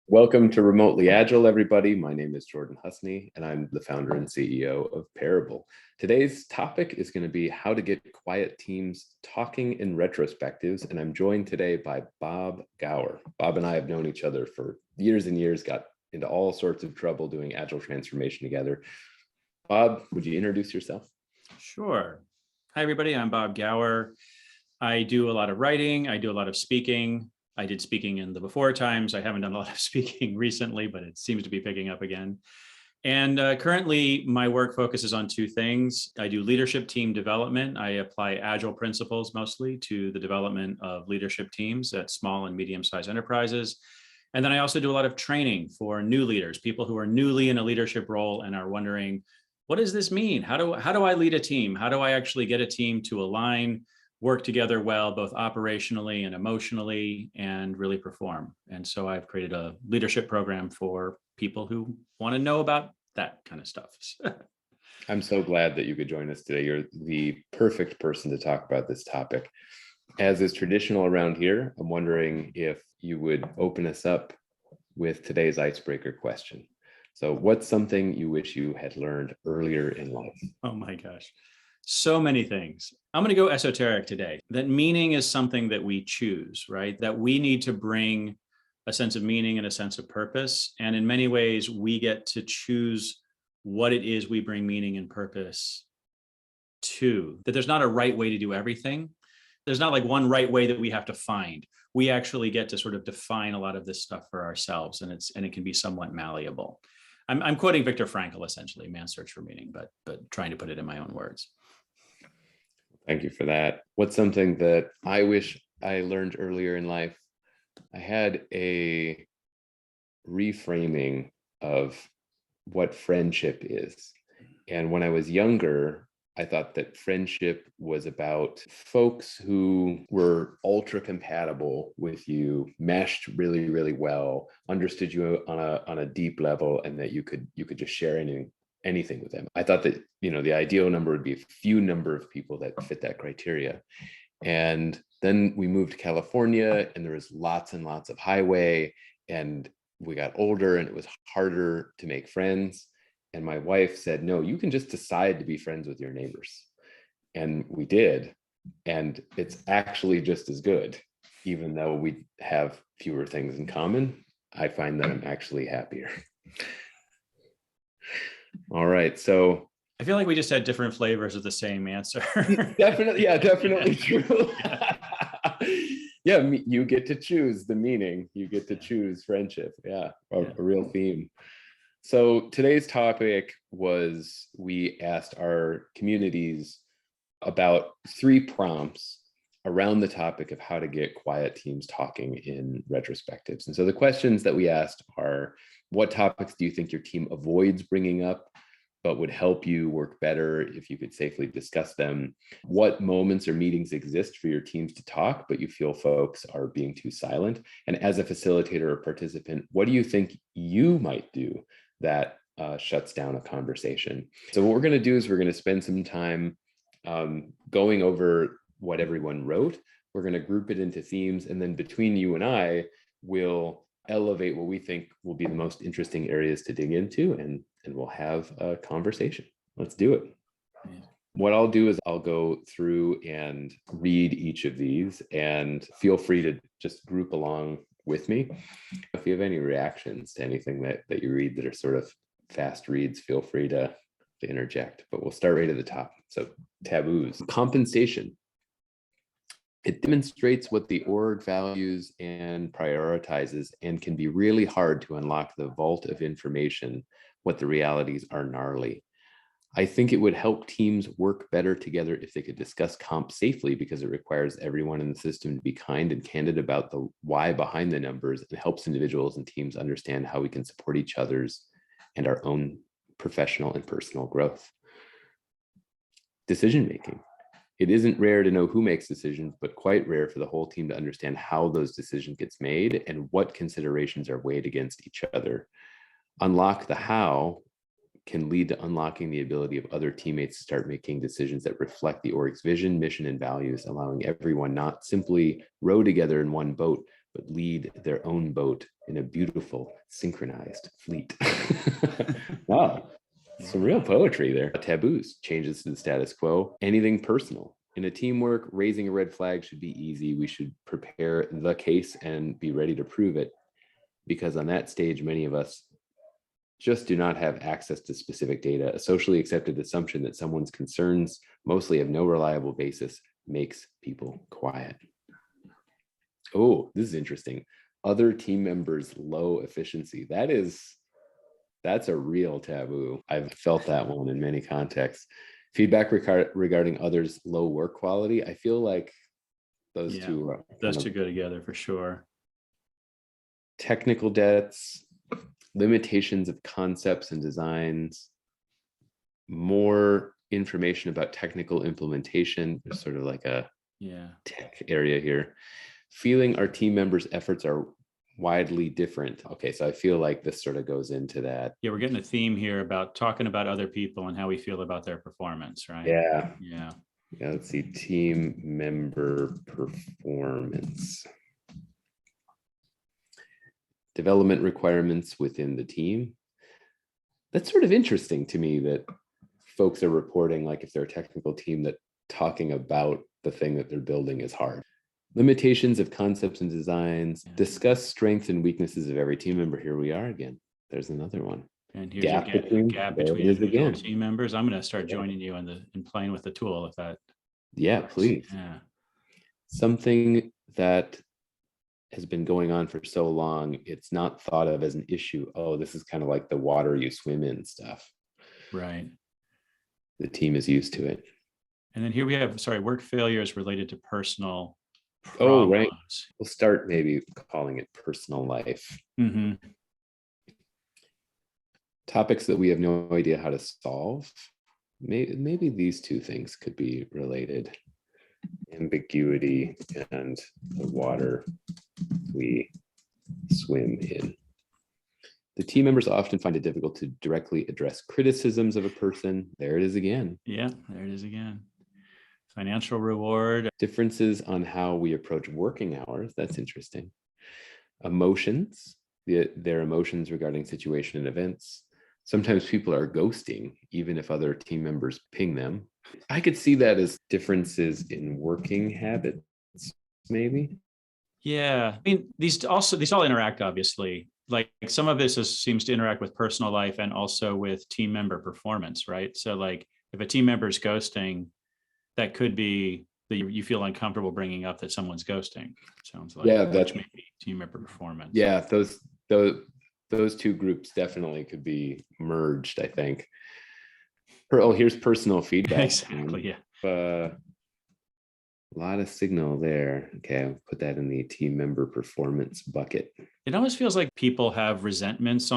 Welcome to Remotely Agile, everybody. My name is Jordan Husney, and I'm the founder and CEO of Parabol. Today's topic is going to be how to get quiet teams talking in retrospectives, and I'm joined today by Bob Gower. Bob and I have known each other for years and years, got into all sorts of trouble doing agile transformation together. Bob, would you introduce yourself? Sure. Hi, everybody. I'm Bob Gower. I do a lot of writing. I do a lot of speaking. I did speaking in the before times. I haven't done a lot of speaking recently, but it seems to be picking up again. And currently, my work focuses on two things. I do leadership team development. I apply agile principles mostly to the development of leadership teams at small and medium-sized enterprises. And then I also do a lot of training for new leaders, people who are newly in a leadership role and are wondering, what does this mean? How do I lead a team? How do I actually get a team to align, work together well, both operationally and emotionally, and really perform? And so I've created a leadership program for people who want to know about that kind of stuff. I'm so glad that you could join us today. You're the perfect person to talk about this topic. As is traditional around here, I'm wondering if you would open us up with today's icebreaker question. So what's something you wish you had learned earlier in life? Oh my gosh. So many things. I'm going to go esoteric today. That meaning is something that we choose, right? That we need to bring a sense of meaning and a sense of purpose. And in many ways, we get to choose what it is we bring meaning and purpose to. That there's not a right way to do everything. There's not like one right way that we have to find. We actually get to sort of define a lot of this stuff for ourselves, and it can be somewhat malleable. I'm quoting Viktor Frankl, essentially, Man's Search for Meaning, but trying to put it in my own words. Thank you for that. What's something that I wish I learned earlier in life? I had a reframing of what friendship is. And when I was younger, I thought that friendship was about folks who were ultra compatible with you, meshed really, really well, understood you on a deep level, and that you could just share anything with them. I thought that, the ideal number would be a few number of people that fit that criteria. And then we moved to California, and there was lots and lots of highway, and we got older, and it was harder to make friends. And my wife said, no, you can just decide to be friends with your neighbors. And we did. And it's actually just as good, even though we have fewer things in common. I find that I'm actually happier. All right. So I feel like we just had different flavors of the same answer. Definitely. Yeah, definitely true. Yeah, you get to choose the meaning. You get to choose friendship. Yeah, a real theme. So today's topic was, we asked our communities about 3 prompts around the topic of how to get quiet teams talking in retrospectives. And so the questions that we asked are, what topics do you think your team avoids bringing up, but would help you work better if you could safely discuss them? What moments or meetings exist for your teams to talk, but you feel folks are being too silent? And as a facilitator or participant, what do you think you might do that shuts down a conversation? So what we're going to do is we're going to spend some time going over what everyone wrote. We're going to group it into themes, and then between you and I, we'll elevate what we think will be the most interesting areas to dig into, and we'll have a conversation. Let's do it. What I'll do is I'll go through and read each of these, and feel free to just group along with me. If you have any reactions to anything that you read that are sort of fast reads, feel free to interject, but we'll start right at the top. So taboos. Compensation. It demonstrates what the org values and prioritizes, and can be really hard to unlock the vault of information. What the realities are gnarly. I think it would help teams work better together if they could discuss comp safely, because it requires everyone in the system to be kind and candid about the why behind the numbers, and helps individuals and teams understand how we can support each other's and our own professional and personal growth. Decision making. It isn't rare to know who makes decisions, but quite rare for the whole team to understand how those decisions gets made and what considerations are weighed against each other. Unlock the how can lead to unlocking the ability of other teammates to start making decisions that reflect the org's vision, mission, and values, allowing everyone not simply row together in one boat, but lead their own boat in a beautiful, synchronized fleet. Wow, some real poetry there. Taboos, changes to the status quo, anything personal. In a teamwork, raising a red flag should be easy. We should prepare the case and be ready to prove it, because on that stage, many of us just do not have access to specific data. A socially accepted assumption that someone's concerns mostly have no reliable basis makes people quiet. Oh, this is interesting. Other team members' low efficiency. That's a real taboo. I've felt that one in many contexts. Feedback regarding others' low work quality. I feel like those two go together for sure. Technical debts, limitations of concepts and designs, more information about technical implementation. There's sort of like a tech area here. Feeling our team members' efforts are widely different. Okay, so I feel like this sort of goes into that. Yeah, we're getting a theme here about talking about other people and how we feel about their performance, right? Yeah, let's see, team member performance. Development requirements within the team. That's sort of interesting to me that folks are reporting, like if they're a technical team, that talking about the thing that they're building is hard. Limitations of concepts and designs. Discuss strengths and weaknesses of every team member. Here we are again. There's another one. And here's a gap between individual team members. I'm going to start joining you and playing with the tool if that. Yeah, works. Please. Yeah. Something that has been going on for so long, it's not thought of as an issue. Oh, this is kind of like the water you swim in stuff. Right. The team is used to it. And then here we have, work failures related to personal problems. Oh, right. We'll start maybe calling it personal life. Mm-hmm. Topics that we have no idea how to solve. Maybe these two things could be related. Ambiguity and the water we swim in. The team members often find it difficult to directly address criticisms of a person. There it is again. Yeah, there it is again. Financial reward. Differences on how we approach working hours. That's interesting. Emotions, their emotions regarding situation and events. Sometimes people are ghosting, even if other team members ping them. I could see that as differences in working habits, maybe. Yeah, I mean, these all interact, obviously. Like some of this seems to interact with personal life and also with team member performance, right? So like if a team member is ghosting, that could be that you feel uncomfortable bringing up that someone's ghosting. It sounds like, which may be team member performance. Yeah, those two groups definitely could be merged, I think. Here's personal feedback. Exactly, yeah. A lot of signal there. Okay, I'll put that in the team member performance bucket. It almost feels like people have resentments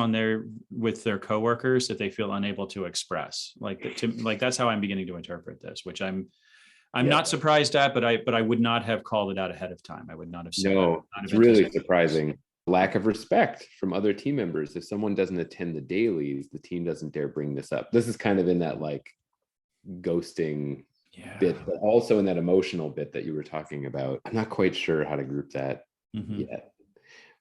with their coworkers that they feel unable to express. Like that's how I'm beginning to interpret this, which I'm not surprised at, but I would not have called it out ahead of time. I would not have said. No, it's really surprising. Lack of respect from other team members. If someone doesn't attend the dailies, the team doesn't dare bring this up. This is kind of in that like ghosting bit, but also in that emotional bit that you were talking about. I'm not quite sure how to group that yet.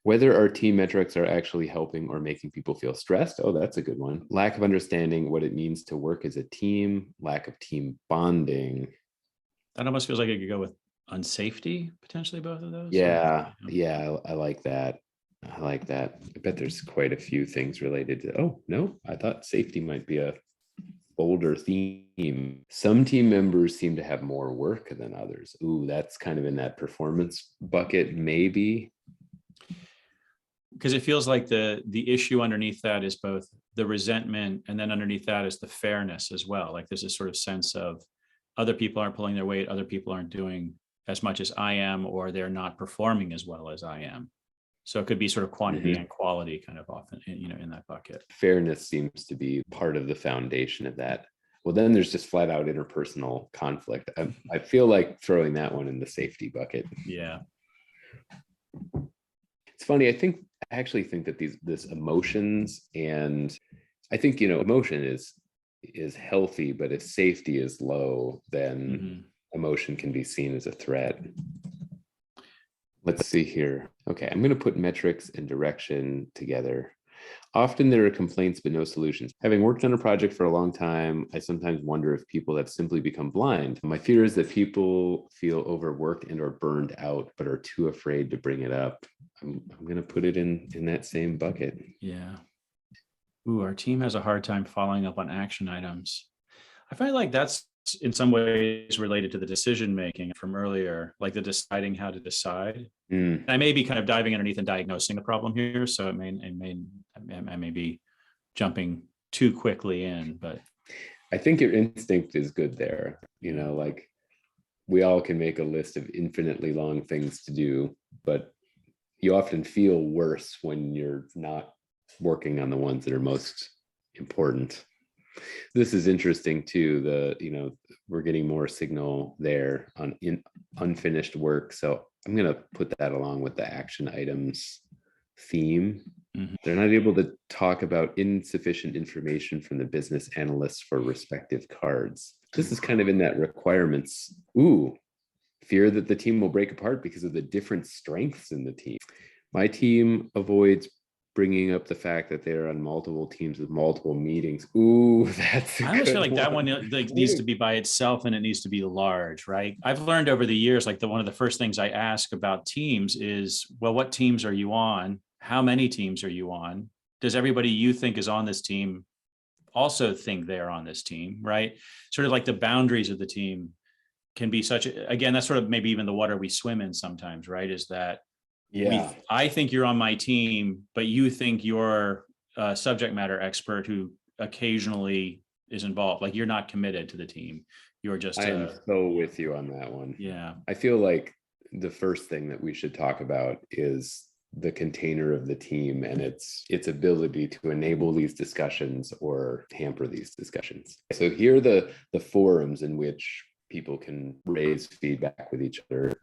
Whether our team metrics are actually helping or making people feel stressed. Oh, that's a good one. Lack of understanding what it means to work as a team. Lack of team bonding. That almost feels like it could go with unsafety, potentially both of those. Yeah, I like that. I bet there's quite a few things related to, oh, no, I thought safety might be a bolder theme. Some team members seem to have more work than others. Ooh, that's kind of in that performance bucket, maybe. Because it feels like the issue underneath that is both the resentment, and then underneath that is the fairness as well. Like there's this sort of sense of other people aren't pulling their weight, other people aren't doing as much as I am, or they're not performing as well as I am. So it could be sort of quantity and quality kind of often, in that bucket. Fairness seems to be part of the foundation of that. Well, then there's just flat out interpersonal conflict. I feel like throwing that one in the safety bucket. Yeah. It's funny. I actually think that this emotions and I think, emotion is healthy, but if safety is low, then emotion can be seen as a threat. Let's see here. Okay, I'm going to put metrics and direction together. Often there are complaints, but no solutions. Having worked on a project for a long time, I sometimes wonder if people have simply become blind. My fear is that people feel overworked and or burned out, but are too afraid to bring it up. I'm going to put it in that same bucket. Yeah. Ooh, our team has a hard time following up on action items. I find like that's in some ways related to the decision making from earlier, like the deciding how to decide. I may be kind of diving underneath and diagnosing the problem here, so I may be jumping too quickly in, but I think your instinct is good there. Like we all can make a list of infinitely long things to do, but you often feel worse when you're not working on the ones that are most important. This is interesting too. We're getting more signal there on unfinished work. So I'm going to put that along with the action items theme. They're not able to talk about insufficient information from the business analysts for respective cards. This is kind of in that requirements. Fear that the team will break apart because of the different strengths in the team. My team avoids bringing up the fact that they're on multiple teams with multiple meetings. That's I almost feel like that one needs to be by itself, and it needs to be large, right? I've learned over the years, like one of the first things I ask about teams is, well, what teams are you on? How many teams are you on? Does everybody you think is on this team also think they're on this team, right? Sort of like the boundaries of the team can be again, that's sort of maybe even the water we swim in sometimes, right? Is that I think you're on my team, but you think you're a subject matter expert who occasionally is involved. Like you're not committed to the team. You're just. I am so with you on that one. Yeah. I feel like the first thing that we should talk about is the container of the team and its ability to enable these discussions or hamper these discussions. So here are the forums in which people can raise feedback with each other.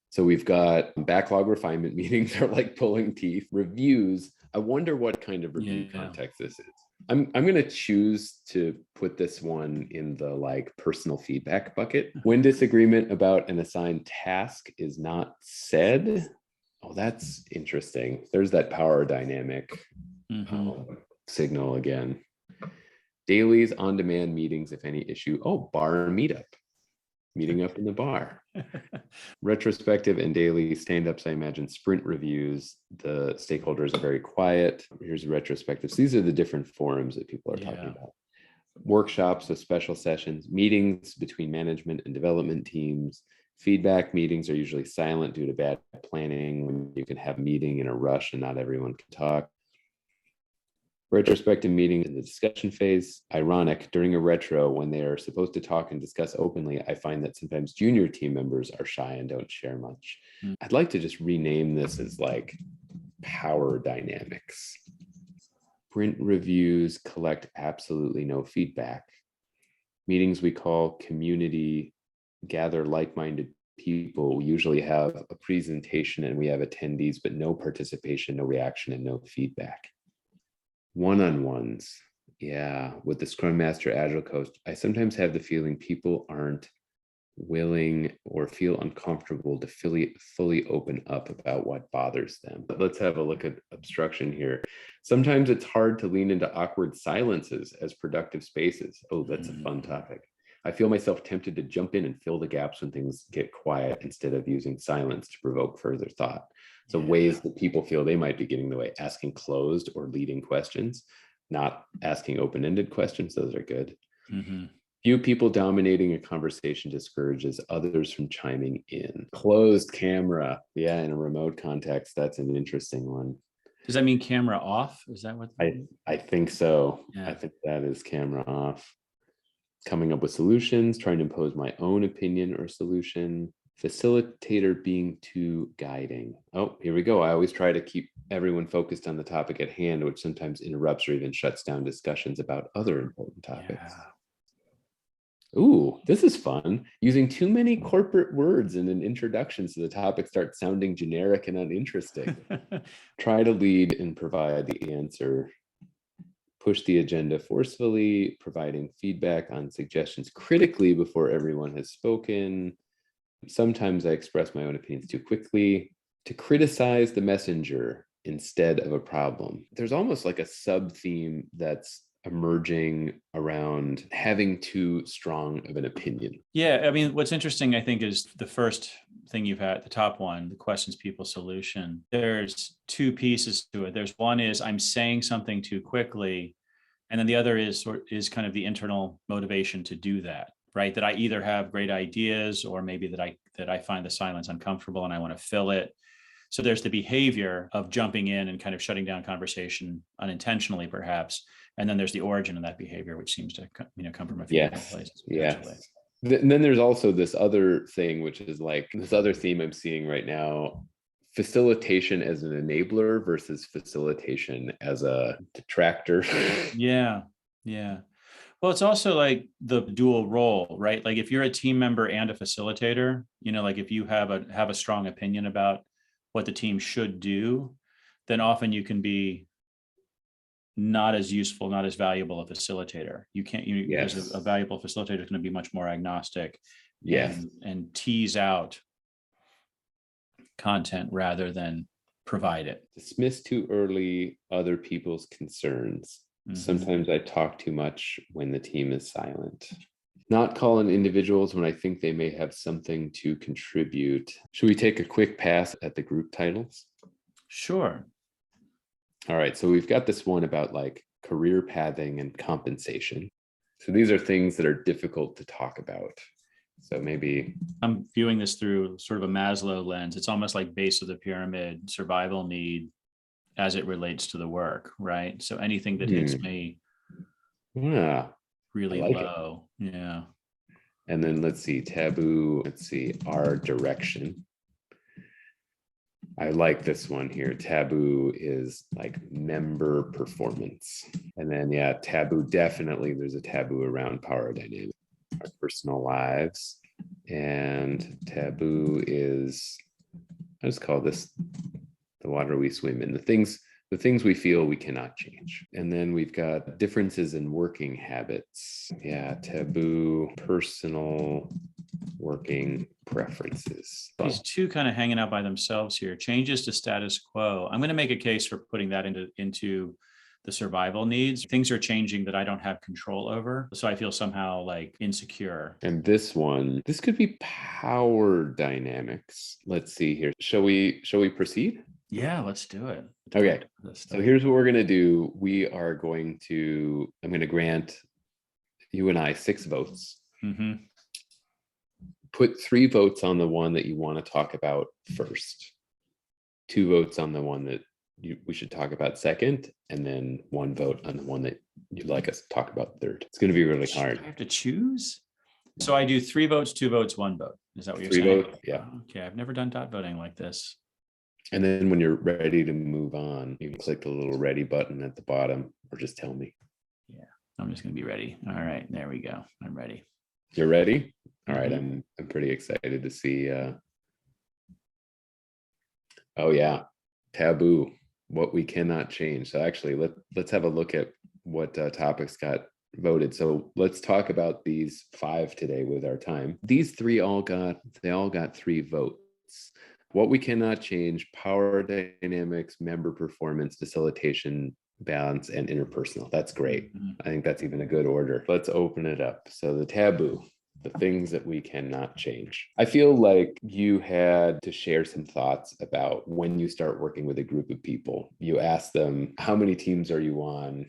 So we've got backlog refinement meetings are like pulling teeth. Reviews, I wonder what kind of review context this is. I'm going to choose to put this one in the like personal feedback bucket. When disagreement about an assigned task is not said. Oh, that's interesting. There's that power dynamic signal again. Dailies, on-demand meetings, if any issue. Oh, bar meetup. Meeting up in the bar. Retrospective and daily stand-ups, I imagine. Sprint reviews, the stakeholders are very quiet. Here's retrospectives. These are the different forums that people are talking about. Workshops, so special sessions, meetings between management and development teams. Feedback meetings are usually silent due to bad planning, when you can have a meeting in a rush and not everyone can talk. Retrospective meetings in the discussion phase. Ironic, during a retro, when they are supposed to talk and discuss openly, I find that sometimes junior team members are shy and don't share much. I'd like to just rename this as like power dynamics. Sprint reviews collect absolutely no feedback. Meetings we call community, gather like-minded people. We usually have a presentation and we have attendees, but no participation, no reaction, and no feedback. One-on-ones, with the Scrum Master Agile Coach, I sometimes have the feeling people aren't willing or feel uncomfortable to fully open up about what bothers them. But let's have a look at obstruction here. Sometimes it's hard to lean into awkward silences as productive spaces. Oh, that's a fun topic. I feel myself tempted to jump in and fill the gaps when things get quiet instead of using silence to provoke further thought. So ways that people feel they might be getting in the way, asking closed or leading questions, not asking open-ended questions. Those are good. Few people dominating a conversation discourages others from chiming in. Closed camera. Yeah, in a remote context, that's an interesting one. Does that mean camera off? Is that what? I think so. Yeah. I think that is camera off. Coming up with solutions, trying to impose my own opinion or solution. Facilitator being too guiding. Oh, here we go. I always try to keep everyone focused on the topic at hand, which sometimes interrupts or even shuts down discussions about other important topics. Ooh, this is fun. Using too many corporate words in an introduction so the topic starts sounding generic and uninteresting. Try to lead and provide the answer. push the agenda forcefully, providing feedback on suggestions critically before everyone has spoken. Sometimes I express my own opinions too quickly. To criticize the messenger instead of a problem. There's almost like a sub-theme that's emerging around having too strong of an opinion. Yeah, I mean, what's interesting, I think, is the first thing you've had, the top one, the questions, people, solution. There's two pieces to it. There's one is I'm saying something too quickly, and then the other is kind of the internal motivation to do that, right? That I either have great ideas or maybe that I find the silence uncomfortable and I want to fill it. So there's the behavior of jumping in and kind of shutting down conversation unintentionally, perhaps. And then there's the origin of that behavior, which seems to come from a few different places. Yes. And then there's also this other thing, which is like this other theme I'm seeing right now: facilitation as an enabler versus facilitation as a detractor. Yeah. Well, it's also like the dual role, right? Like if you're a team member and a facilitator, like if you have a strong opinion about what the team should do, then often you can be not as useful, not as valuable a facilitator. Because a valuable facilitator is going to be much more agnostic and tease out content rather than provide it. Dismiss too early other people's concerns. Mm-hmm. Sometimes I talk too much when the team is silent. Not call on individuals when I think they may have something to contribute. Should we take a quick pass at the group titles? Sure. All right, so we've got this one about like career pathing and compensation. So these are things that are difficult to talk about. So maybe I'm viewing this through sort of a Maslow lens. It's almost like base of the pyramid, survival need as it relates to the work, right? So anything that hits me really low. Yeah. And then let's see, taboo. Let's see, our direction. I like this one here. Taboo is like member performance. And then, taboo, definitely there's a taboo around power dynamics, our personal lives. And taboo is, I just call this the water we swim in, the things we feel we cannot change. And then we've got differences in working habits. Yeah, taboo, personal, working preferences. These two kind of hanging out by themselves here. Changes to status quo. I'm going to make a case for putting that into the survival needs. Things are changing that I don't have control over. So I feel somehow like insecure. And this could be power dynamics. Let's see here. Shall we proceed? Yeah, let's do it. Okay. So here's what we're going to do. I'm going to grant you and I 6 votes. Mm-hmm. Put 3 votes on the one that you want to talk about first, 2 votes on the one that we should talk about second, and then 1 vote on the one that you'd like us to talk about third. It's going to be really hard. I have to choose? So I do 3 votes, 2 votes, 1 vote. Is that what you're 3 saying? Vote, yeah. Okay, I've never done dot voting like this. And then when you're ready to move on, you can click the little ready button at the bottom, or just tell me. Yeah, I'm just going to be ready. All right, there we go. I'm ready. You're ready? All right, I'm pretty excited to see. Taboo, what we cannot change. So actually, let's have a look at what topics got voted. So let's talk about these 5 today with our time. These 3 all got 3 votes. What we cannot change: power dynamics, member performance, facilitation, balance, and interpersonal. That's great. I think that's even a good order. Let's open it up. So the taboo, the things that we cannot change. I feel like you had to share some thoughts about when you start working with a group of people. You ask them, how many teams are you on?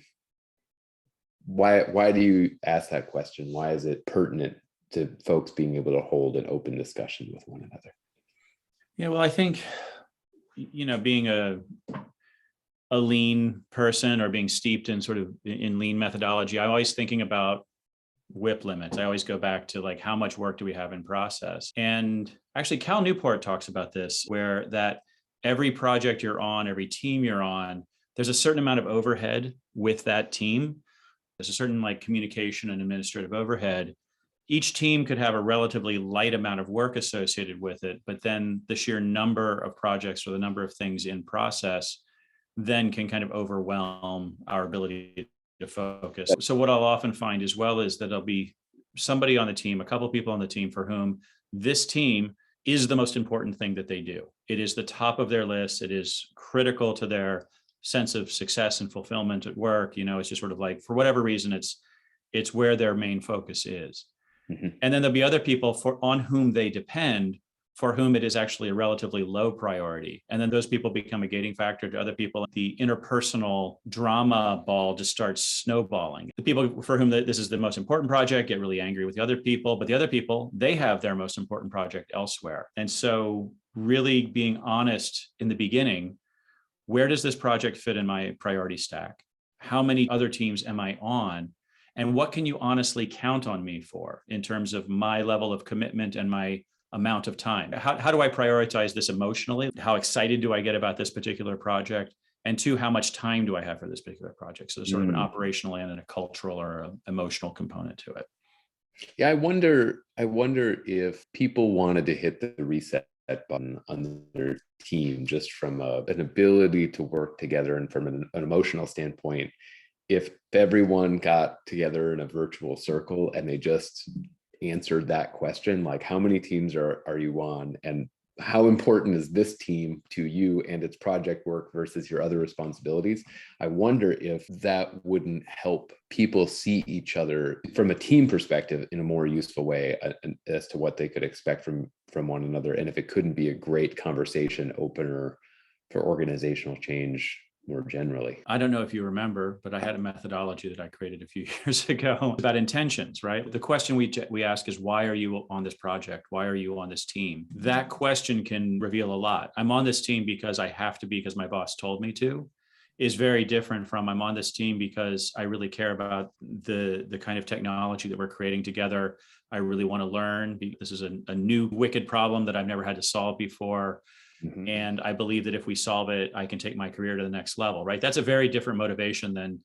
Why do you ask that question? Why is it pertinent to folks being able to hold an open discussion with one another? Yeah, well, I think, being a lean person or being steeped in sort of in lean methodology, I'm always thinking about WIP limits. I always go back to like, how much work do we have in process? And actually Cal Newport talks about this, where that every project you're on, every team you're on, there's a certain amount of overhead with that team. There's a certain like communication and administrative overhead. Each team could have a relatively light amount of work associated with it, but then the sheer number of projects or the number of things in process then can kind of overwhelm our ability to focus. So what I'll often find as well is that there'll be somebody on the team, a couple of people on the team for whom this team is the most important thing that they do. It is the top of their list. It is critical to their sense of success and fulfillment at work. It's just sort of like, for whatever reason, it's where their main focus is. And then there'll be other people on whom they depend, for whom it is actually a relatively low priority. And then those people become a gating factor to other people. The interpersonal drama ball just starts snowballing. The people for whom this is the most important project get really angry with the other people, but the other people, they have their most important project elsewhere. And so really being honest in the beginning, where does this project fit in my priority stack? How many other teams am I on? And what can you honestly count on me for in terms of my level of commitment and my amount of time? How do I prioritize this emotionally? How excited do I get about this particular project? And two, how much time do I have for this particular project? So there's sort of an operational and a cultural or an emotional component to it. Yeah, I wonder if people wanted to hit the reset button on their team just from an ability to work together and from an emotional standpoint, if everyone got together in a virtual circle and they just answered that question, like how many teams are you on, and how important is this team to you and its project work versus your other responsibilities? I wonder if that wouldn't help people see each other from a team perspective in a more useful way as to what they could expect from one another, and if it couldn't be a great conversation opener for organizational change more generally. I don't know if you remember, but I had a methodology that I created a few years ago about intentions, right? The question we ask is, why are you on this project? Why are you on this team? That question can reveal a lot. I'm on this team because I have to be, because my boss told me to, is very different from I'm on this team because I really care about the kind of technology that we're creating together. I really want to learn. This is a new wicked problem that I've never had to solve before. And I believe that if we solve it, I can take my career to the next level, right? That's a very different motivation than,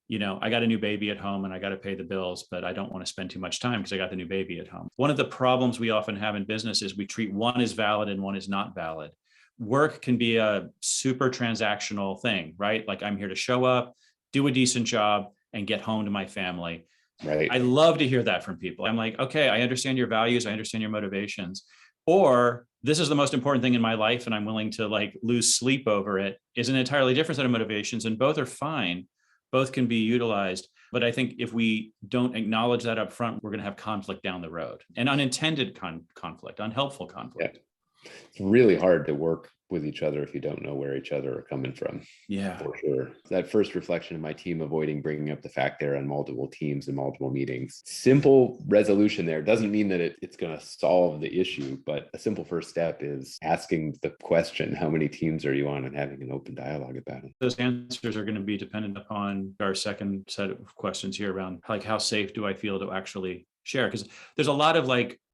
I got a new baby at home and I got to pay the bills, but I don't want to spend too much time because I got the new baby at home. One of the problems we often have in business is we treat one as valid and one is not valid. Work can be a super transactional thing, right? Like I'm here to show up, do a decent job, and get home to my family. Right. I love to hear that from people. I'm like, okay, I understand your values. I understand your motivations. Or this is the most important thing in my life and I'm willing to lose sleep over it, is an entirely different set of motivations, and both are fine. Both can be utilized. But I think if we don't acknowledge that up front, we're going to have conflict down the road, and unintended conflict, unhelpful conflict. Yeah. It's really hard to work with each other if you don't know where each other are coming from. Yeah, for sure. That first reflection of my team avoiding bringing up the fact they're on multiple teams and multiple meetings. Simple resolution there doesn't mean that it's going to solve the issue, but a simple first step is asking the question, how many teams are you on, and having an open dialogue about it. Those answers are going to be dependent upon our second set of questions here around how safe do I feel to actually share? Because there's a lot of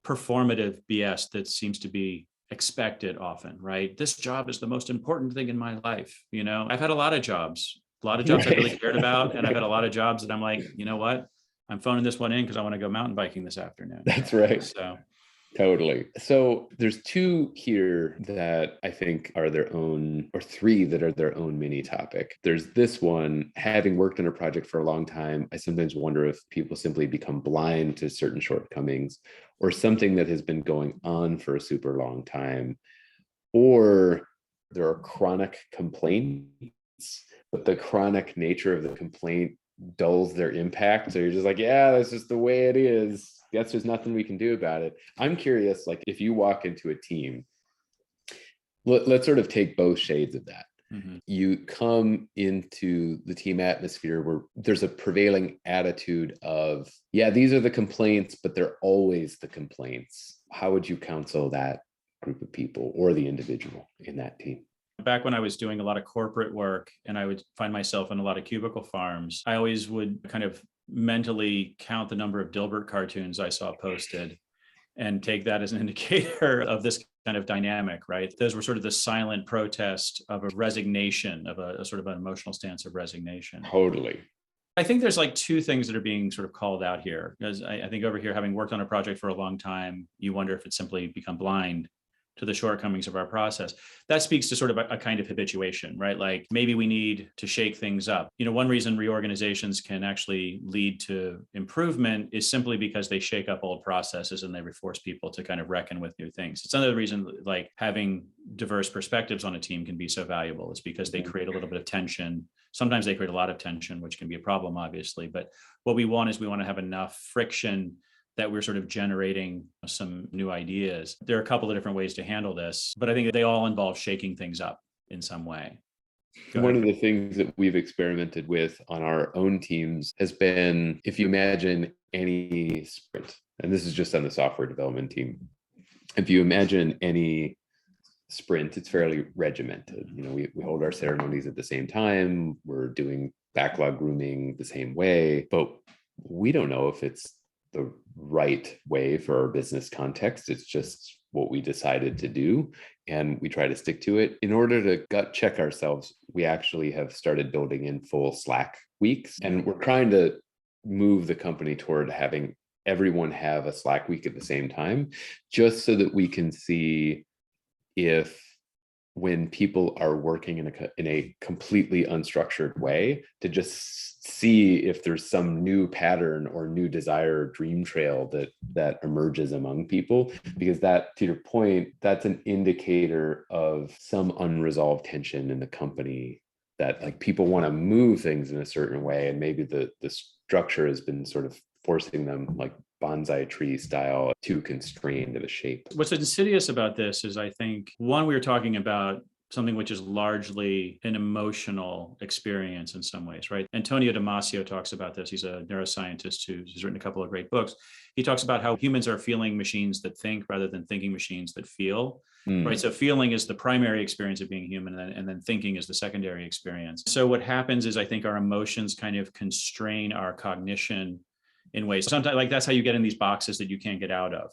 performative BS that seems to be expected often, right? This job is the most important thing in my life. I've had a lot of jobs I really cared about. And I've had a lot of jobs that I'm like, you know what? I'm phoning this one in because I want to go mountain biking this afternoon. That's right. So totally. So there's two here that I think are their own, or three that are their own mini topic. There's this one: having worked on a project for a long time, I sometimes wonder if people simply become blind to certain shortcomings, or something that has been going on for a super long time, or there are chronic complaints, but the chronic nature of the complaint dulls their impact. So you're just like, yeah, that's just the way it is. Guess there's nothing we can do about it. I'm curious, if you walk into a team, let's sort of take both shades of that. You come into the team atmosphere where there's a prevailing attitude of, yeah, these are the complaints, but they're always the complaints. How would you counsel that group of people or the individual in that team? Back when I was doing a lot of corporate work and I would find myself in a lot of cubicle farms, I always would kind of mentally count the number of Dilbert cartoons I saw posted and take that as an indicator of this kind of dynamic, right? Those were sort of the silent protest of a resignation, of a sort of an emotional stance of resignation. Totally. I think there's two things that are being sort of called out here, because I think over here, having worked on a project for a long time, you wonder if it's simply become blind to the shortcomings of our process. That speaks to sort of a kind of habituation, right? Like maybe we need to shake things up. One reason reorganizations can actually lead to improvement is simply because they shake up old processes and they force people to kind of reckon with new things. It's another reason like having diverse perspectives on a team can be so valuable, is because they create a little bit of tension. Sometimes they create a lot of tension, which can be a problem, obviously. But what we want is we want to have enough friction that we're sort of generating some new ideas. There are a couple of different ways to handle this, but I think they all involve shaking things up in some way. One of the things that we've experimented with on our own teams has been, if you imagine any sprint, and this is just on the software development team, if you imagine any sprint, it's fairly regimented. We hold our ceremonies at the same time, we're doing backlog grooming the same way, but we don't know if it's the right way for our business context. It's just what we decided to do, and we try to stick to it. In order to gut check ourselves, we actually have started building in full Slack weeks, and we're trying to move the company toward having everyone have a Slack week at the same time, just so that we can see if, when people are working in a completely unstructured way, to just see if there's some new pattern or new desire, dream trail that emerges among people. Because that, to your point, that's an indicator of some unresolved tension in the company, that like people want to move things in a certain way, and maybe the structure has been sort of forcing them, like bonsai tree style, too constrained of a shape. What's insidious about this is, I think, one, we were talking about something which is largely an emotional experience in some ways, right? Antonio Damasio talks about this. He's a neuroscientist who's written a couple of great books. He talks about how humans are feeling machines that think rather than thinking machines that feel, right? So feeling is the primary experience of being human, and then thinking is the secondary experience. So what happens is, I think our emotions kind of constrain our cognition in ways. Sometimes, like, that's how you get in these boxes that you can't get out of.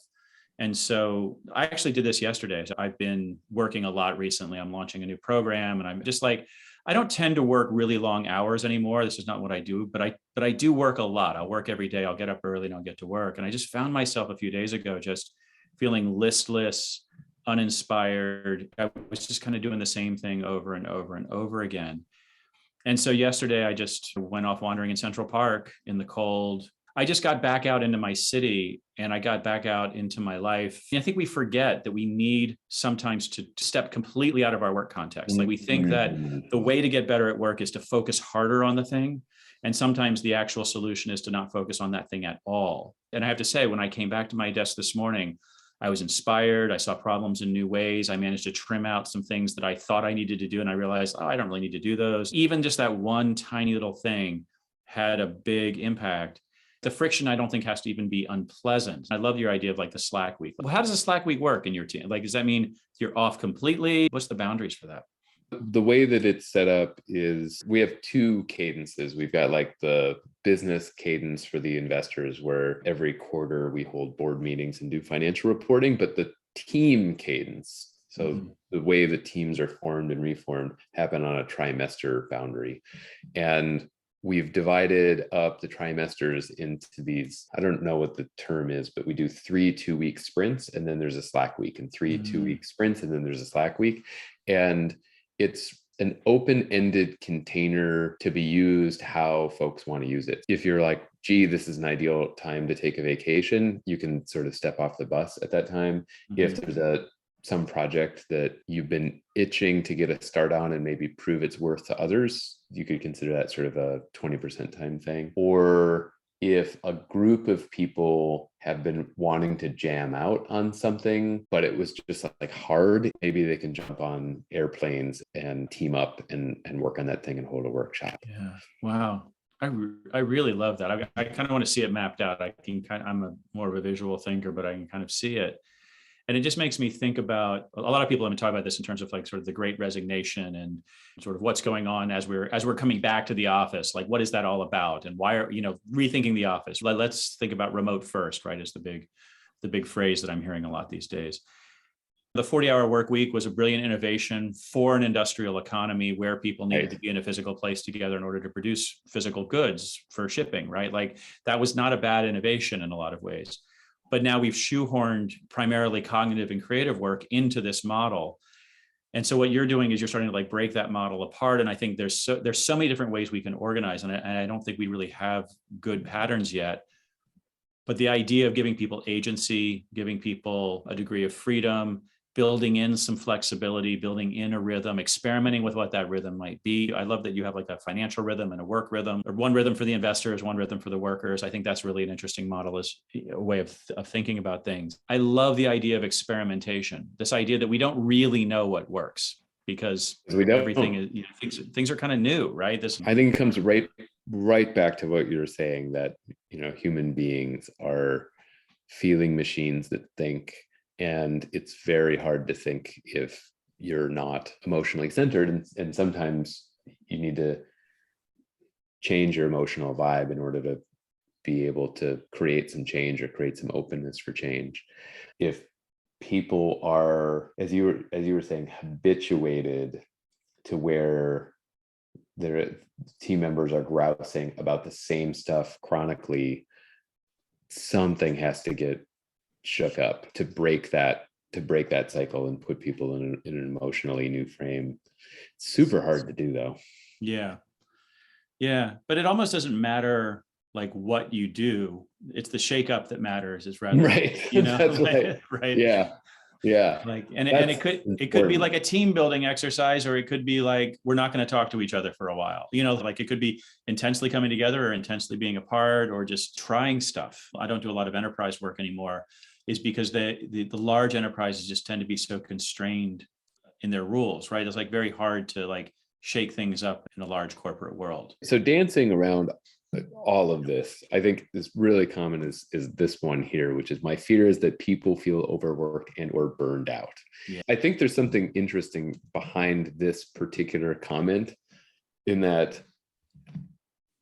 And so I actually did this yesterday. So I've been working a lot recently. I'm launching a new program, and I'm just like, I don't tend to work really long hours anymore. This is not what I do, but I do work a lot. I'll work every day. I'll get up early and I'll get to work. And I just found myself a few days ago just feeling listless, uninspired. I was just kind of doing the same thing over and over and over again. And so yesterday I just went off wandering in Central Park in the cold. I just got back out into my city, and I got back out into my life. And I think we forget that we need sometimes to step completely out of our work context. Like, we think that the way to get better at work is to focus harder on the thing. And sometimes the actual solution is to not focus on that thing at all. And I have to say, when I came back to my desk this morning, I was inspired. I saw problems in new ways. I managed to trim out some things that I thought I needed to do, and I realized, I don't really need to do those. Even just that one tiny little thing had a big impact. The friction, I don't think, has to even be unpleasant. I love your idea of like the Slack week. Well, how does a Slack week work in your team? Like, does that mean you're off completely? What's the boundaries for that? The way that it's set up is we have two cadences. We've got like the business cadence for the investors, where every quarter we hold board meetings and do financial reporting, but the team cadence, so the way the teams are formed and reformed, happen on a trimester boundary. And we've divided up the trimesters into these, I don't know what the term is, but we do 3 2-week sprints, and then there's a Slack week, and 3 2-week sprints, and then there's a Slack week. And it's an open-ended container to be used how folks want to use it. If you're like, gee, this is an ideal time to take a vacation, you can sort of step off the bus at that time. If there's some project that you've been itching to get a start on and maybe prove its worth to others, you could consider that sort of a 20% time thing. Or if a group of people have been wanting to jam out on something, but it was just like hard, maybe they can jump on airplanes and team up and work on that thing and hold a workshop. Yeah. Wow. I really love that. I kind of want to see it mapped out. I'm more of a visual thinker, but I can kind of see it. And it just makes me think about, a lot of people have been talking about this in terms of like sort of the Great Resignation and sort of what's going on as we're coming back to the office. Like, what is that all about? And why are, rethinking the office? Let's think about remote first, right? Is the big phrase that I'm hearing a lot these days. The 40-hour work week was a brilliant innovation for an industrial economy where people needed to be in a physical place together in order to produce physical goods for shipping, right? Like, that was not a bad innovation in a lot of ways. But now we've shoehorned primarily cognitive and creative work into this model. And so what you're doing is you're starting to like break that model apart. And I think there's so many different ways we can organize. And I don't think we really have good patterns yet. But the idea of giving people agency, giving people a degree of freedom, building in some flexibility, building in a rhythm, experimenting with what that rhythm might be. I love that you have like a financial rhythm and a work rhythm, or one rhythm for the investors, one rhythm for the workers. I think that's really an interesting model, as a way of thinking about things. I love the idea of experimentation, this idea that we don't really know what works because everything is, things are kind of new, right? I think it comes right back to what you're saying, that, human beings are feeling machines that think. And it's very hard to think if you're not emotionally centered. And sometimes you need to change your emotional vibe in order to be able to create some change or create some openness for change. If people are, as you were saying, habituated to where their team members are grousing about the same stuff chronically, something has to get shook up to break that cycle and put people in an emotionally new frame. It's super hard to do, though. Yeah but it almost doesn't matter like what you do. It's the shakeup that matters, is rather right. That's right. Yeah like and it could be like a team building exercise, or it could be like we're not going to talk to each other for a while, like it could be intensely coming together or intensely being apart or just trying stuff. I don't do a lot of enterprise work anymore, is because the large enterprises just tend to be so constrained in their rules, right? It's like very hard to like shake things up in a large corporate world. So dancing around all of this, I think is really common is this one here, which is my fear is that people feel overworked and or burned out. Yeah. I think there's something interesting behind this particular comment, in that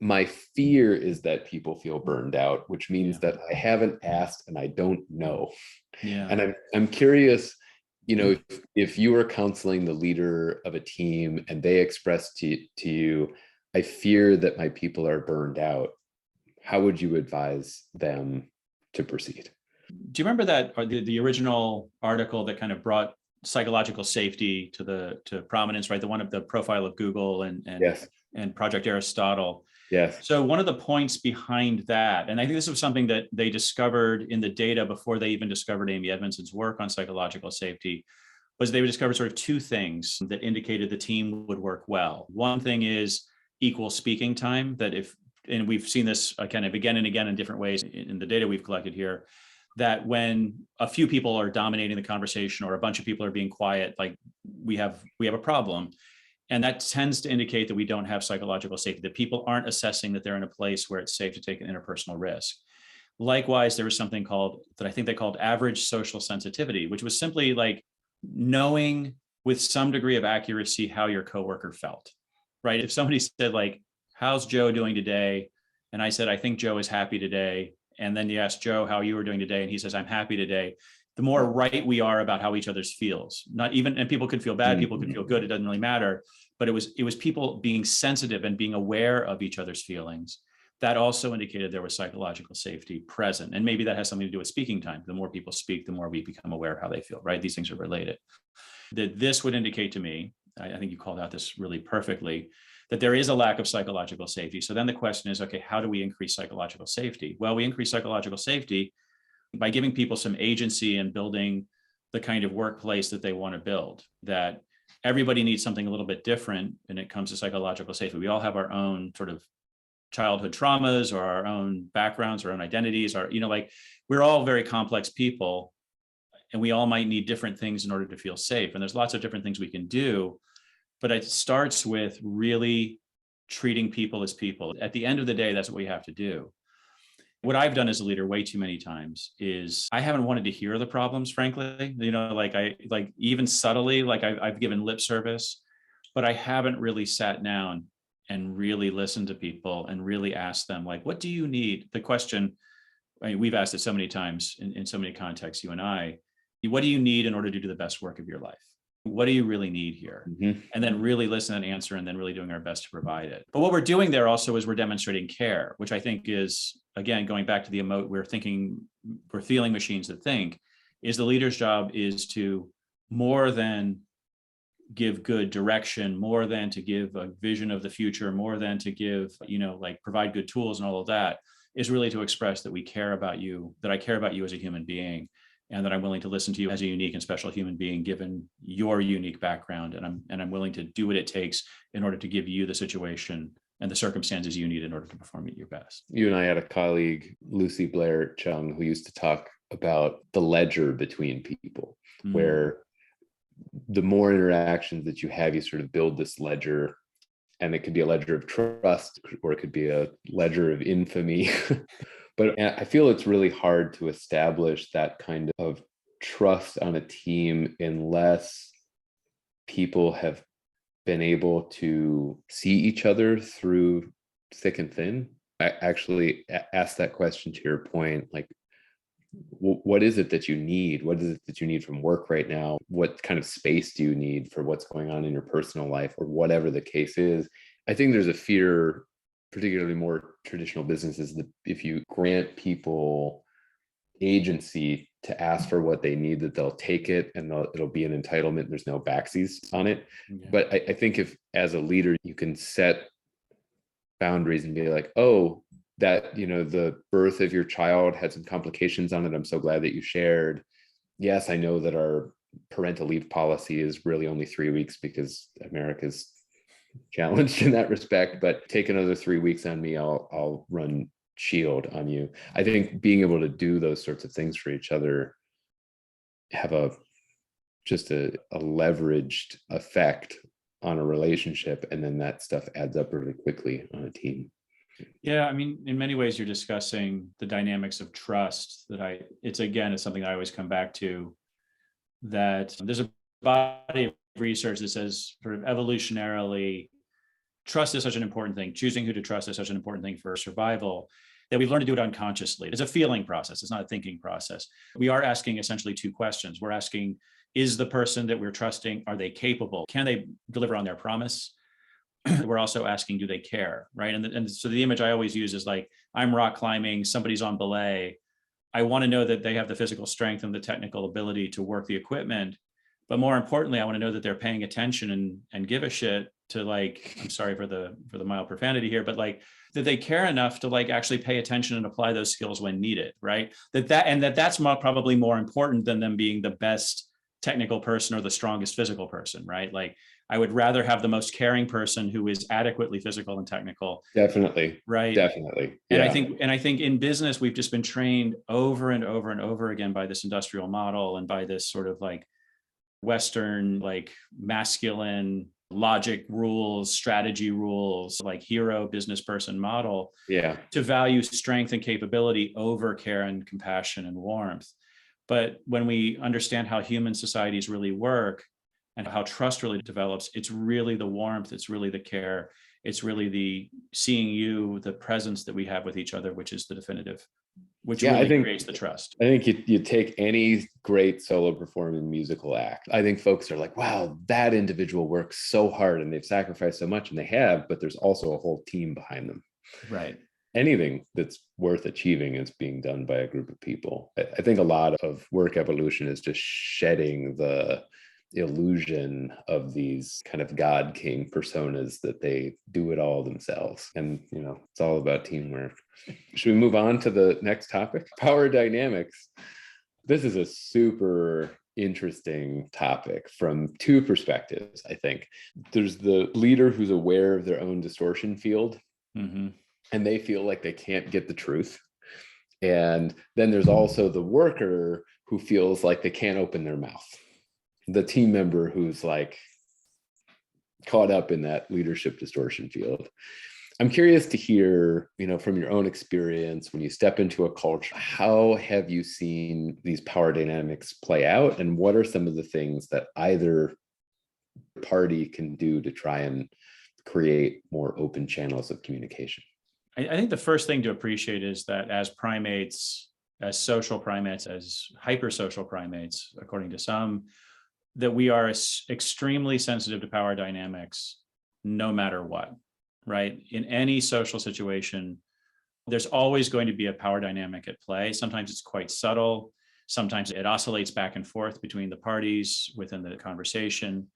my fear is that people feel burned out, which means that I haven't asked and I don't know. And I'm curious, if you were counseling the leader of a team and they expressed to you, I fear that my people are burned out, how would you advise them to proceed? Do you remember that the original article that kind of brought psychological safety to prominence, right? The one of the profile of Google and Yes. and Project Aristotle. Yes. So one of the points behind that, and I think this was something that they discovered in the data before they even discovered Amy Edmondson's work on psychological safety, was they discovered sort of two things that indicated the team would work well. One thing is equal speaking time, and we've seen this kind of again and again in different ways in the data we've collected here, that when a few people are dominating the conversation or a bunch of people are being quiet, like we have a problem. And that tends to indicate that we don't have psychological safety, that people aren't assessing that they're in a place where it's safe to take an interpersonal risk. Likewise, there was something that I think they called average social sensitivity, which was simply like knowing with some degree of accuracy how your coworker felt, right? If somebody said like, how's Joe doing today? And I said, I think Joe is happy today. And then you ask Joe how you were doing today, and he says, I'm happy today. The more right we are about how each other's feels, and people could feel bad, people could feel good, it doesn't really matter. But it was people being sensitive and being aware of each other's feelings. That also indicated there was psychological safety present. And maybe that has something to do with speaking time. The more people speak, the more we become aware of how they feel, right? These things are related. That this would indicate to me, I think you called out this really perfectly, that there is a lack of psychological safety. So then the question is, okay, how do we increase psychological safety? Well, we increase psychological safety by giving people some agency and building the kind of workplace that they want to build. That everybody needs something a little bit different when it comes to psychological safety. We all have our own sort of childhood traumas or our own backgrounds, our own identities, we're all very complex people, and we all might need different things in order to feel safe. And there's lots of different things we can do, but it starts with really treating people as people. At the end of the day, that's what we have to do. What I've done as a leader way too many times is I haven't wanted to hear the problems, frankly, even subtly, I've given lip service, but I haven't really sat down and really listened to people and really asked them, like, what do you need? The question, we've asked it so many times in so many contexts, you and I, what do you need in order to do the best work of your life? What do you really need here? Mm-hmm. And then really listen and answer, and then really doing our best to provide it. But what we're doing there also is we're demonstrating care, which I think is again, going back to the emote, we're feeling machines that think, is the leader's job is to more than give good direction, more than to give a vision of the future, more than to give, like provide good tools and all of that, is really to express that we care about you, that I care about you as a human being, and that I'm willing to listen to you as a unique and special human being, given your unique background. And I'm willing to do what it takes in order to give you the situation and the circumstances you need in order to perform at your best. You and I had a colleague, Lucy Blair Chung, who used to talk about the ledger between people, where the more interactions that you have, you sort of build this ledger, and it could be a ledger of trust, or it could be a ledger of infamy. But I feel it's really hard to establish that kind of trust on a team unless people have been able to see each other through thick and thin. I actually asked that question to your point, like, what is it that you need? What is it that you need from work right now? What kind of space do you need for what's going on in your personal life, or whatever the case is? I think there's a fear, particularly more traditional businesses, that if you grant people agency to ask for what they need, that they'll take it, and it'll be an entitlement. There's no backsies on it. Yeah. But I think if, as a leader, you can set boundaries and be like, oh, that, the birth of your child had some complications on it. I'm so glad that you shared. Yes, I know that our parental leave policy is really only 3 weeks because America's challenged in that respect, but take another 3 weeks on me. I'll run shield on you. I think being able to do those sorts of things for each other have a leveraged effect on a relationship, and then that stuff adds up really quickly on a team. Yeah, I mean, in many ways, you're discussing the dynamics of trust. It's something I always come back to, that there's a body of research that says, sort of evolutionarily, trust is such an important thing. Choosing who to trust is such an important thing for survival, that we've learned to do it unconsciously. It's a feeling process. It's not a thinking process. We are asking essentially two questions. We're asking, is the person that we're trusting, are they capable? Can they deliver on their promise? We're also asking, do they care, right? And so the image I always use is like, I'm rock climbing, somebody's on belay. I want to know that they have the physical strength and the technical ability to work the equipment. But more importantly, I want to know that they're paying attention and give a shit to, like, I'm sorry for the mild profanity here, but like, that they care enough to like actually pay attention and apply those skills when needed, right? That's probably more important than them being the best technical person or the strongest physical person, right? Like, I would rather have the most caring person who is adequately physical and technical. Definitely. Right. Definitely. Yeah. And I think in business, we've just been trained over and over and over again by this industrial model and by this sort of like Western, like masculine logic rules, strategy rules, like hero business person model. Yeah. To value strength and capability over care and compassion and warmth. But when we understand how human societies really work, and how trust really develops, it's really the warmth, it's really the care, it's really the seeing you, the presence that we have with each other, which is the definitive, which really creates the trust. I think you take any great solo performing musical act. I think folks are like, wow, that individual works so hard and they've sacrificed so much, and they have, but there's also a whole team behind them. Right. Anything that's worth achieving is being done by a group of people. I think a lot of work evolution is just shedding the illusion of these kind of God King personas that they do it all themselves. And, it's all about teamwork. Should we move on to the next topic? Power dynamics. This is a super interesting topic from two perspectives, I think. There's the leader who's aware of their own distortion field, and they feel like they can't get the truth. And then there's also the worker who feels like they can't open their mouth. The team member who's like caught up in that leadership distortion field. I'm curious to hear, from your own experience, when you step into a culture, how have you seen these power dynamics play out? And what are some of the things that either party can do to try and create more open channels of communication? I think the first thing to appreciate is that as primates, as social primates, as hypersocial primates, according to some, that we are extremely sensitive to power dynamics, no matter what, right? In any social situation, There's always going to be a power dynamic at play. Sometimes it's quite subtle. Sometimes it oscillates back and forth between the parties within the conversation,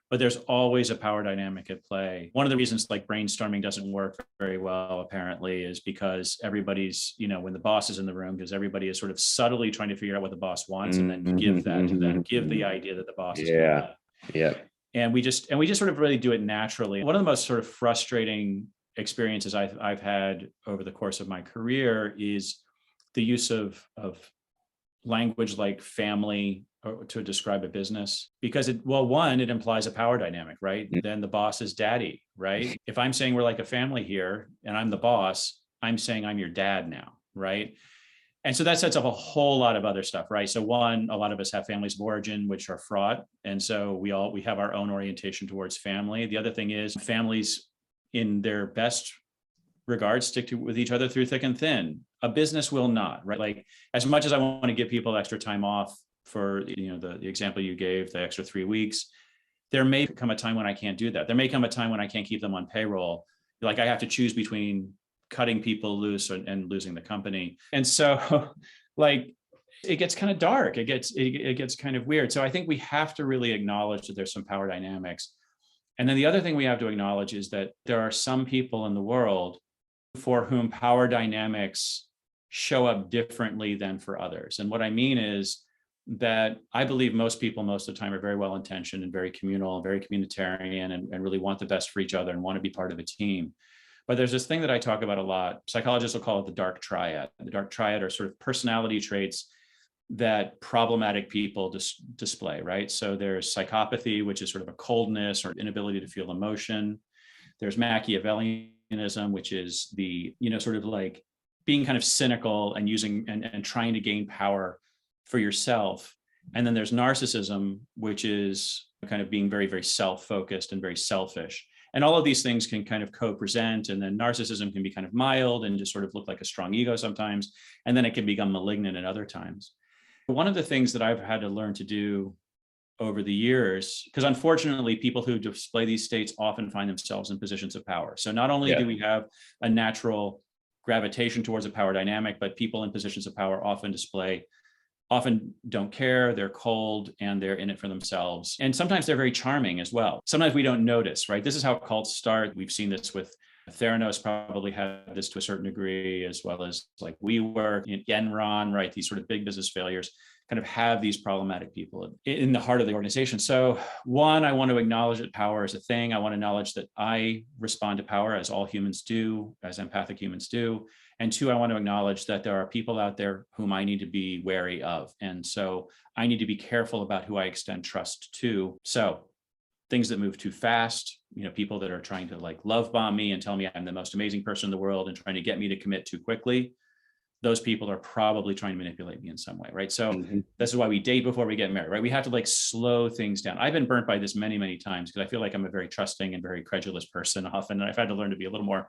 but there's always a power dynamic at play. One of the reasons like brainstorming doesn't work very well, apparently, is because everybody's, when the boss is in the room, because everybody is sort of subtly trying to figure out what the boss wants and then give that to them, give the idea that the boss is going to. Yeah. And we just sort of really do it naturally. One of the most sort of frustrating experiences I've had over the course of my career is the use of language like family to describe a business, because it implies a power dynamic, right? Then the boss is daddy, right? If I'm saying we're like a family here and I'm the boss, I'm saying I'm your dad now, right? And so that sets up a whole lot of other stuff, right? So one, a lot of us have families of origin, which are fraught. And so we have our own orientation towards family. The other thing is families in their best regards stick with each other through thick and thin. A business will not, right? Like as much as I want to give people extra time off for, the example you gave, the extra 3 weeks, there may come a time when I can't do that. There may come a time when I can't keep them on payroll. Like I have to choose between cutting people loose and losing the company. And so like it gets kind of dark. It gets kind of weird. So I think we have to really acknowledge that there's some power dynamics. And then the other thing we have to acknowledge is that there are some people in the world for whom power dynamics show up differently than for others. And what I mean is that I believe most people most of the time are very well-intentioned and very communal and very communitarian and really want the best for each other and want to be part of a team. But there's this thing that I talk about a lot. Psychologists will call it the dark triad. The dark triad are sort of personality traits that problematic people display, right? So there's psychopathy, which is sort of a coldness or inability to feel emotion. There's Machiavellianism, which is the, sort of like being kind of cynical and using and trying to gain power for yourself. And then there's narcissism, which is kind of being very, very self-focused and very selfish. And all of these things can kind of co-present. And then narcissism can be kind of mild and just sort of look like a strong ego sometimes. And then it can become malignant at other times. One of the things that I've had to learn to do over the years, because unfortunately, people who display these states often find themselves in positions of power. So not only do we have a natural gravitation towards a power dynamic, but people in positions of power often don't care, they're cold, and they're in it for themselves. And sometimes they're very charming as well. Sometimes we don't notice, right? This is how cults start. We've seen this with Theranos, probably had this to a certain degree, as well as like WeWork, Enron, right? These sort of big business failures kind of have these problematic people in the heart of the organization. So one, I want to acknowledge that power is a thing. I want to acknowledge that I respond to power as all humans do, as empathic humans do. And two, I want to acknowledge that there are people out there whom I need to be wary of. And so I need to be careful about who I extend trust to. So things that move too fast, people that are trying to like love bomb me and tell me I'm the most amazing person in the world and trying to get me to commit too quickly. Those people are probably trying to manipulate me in some way, right? So This is why we date before we get married, right? We have to like slow things down. I've been burnt by this many, many times because I feel like I'm a very trusting and very credulous person often. And I've had to learn to be a little more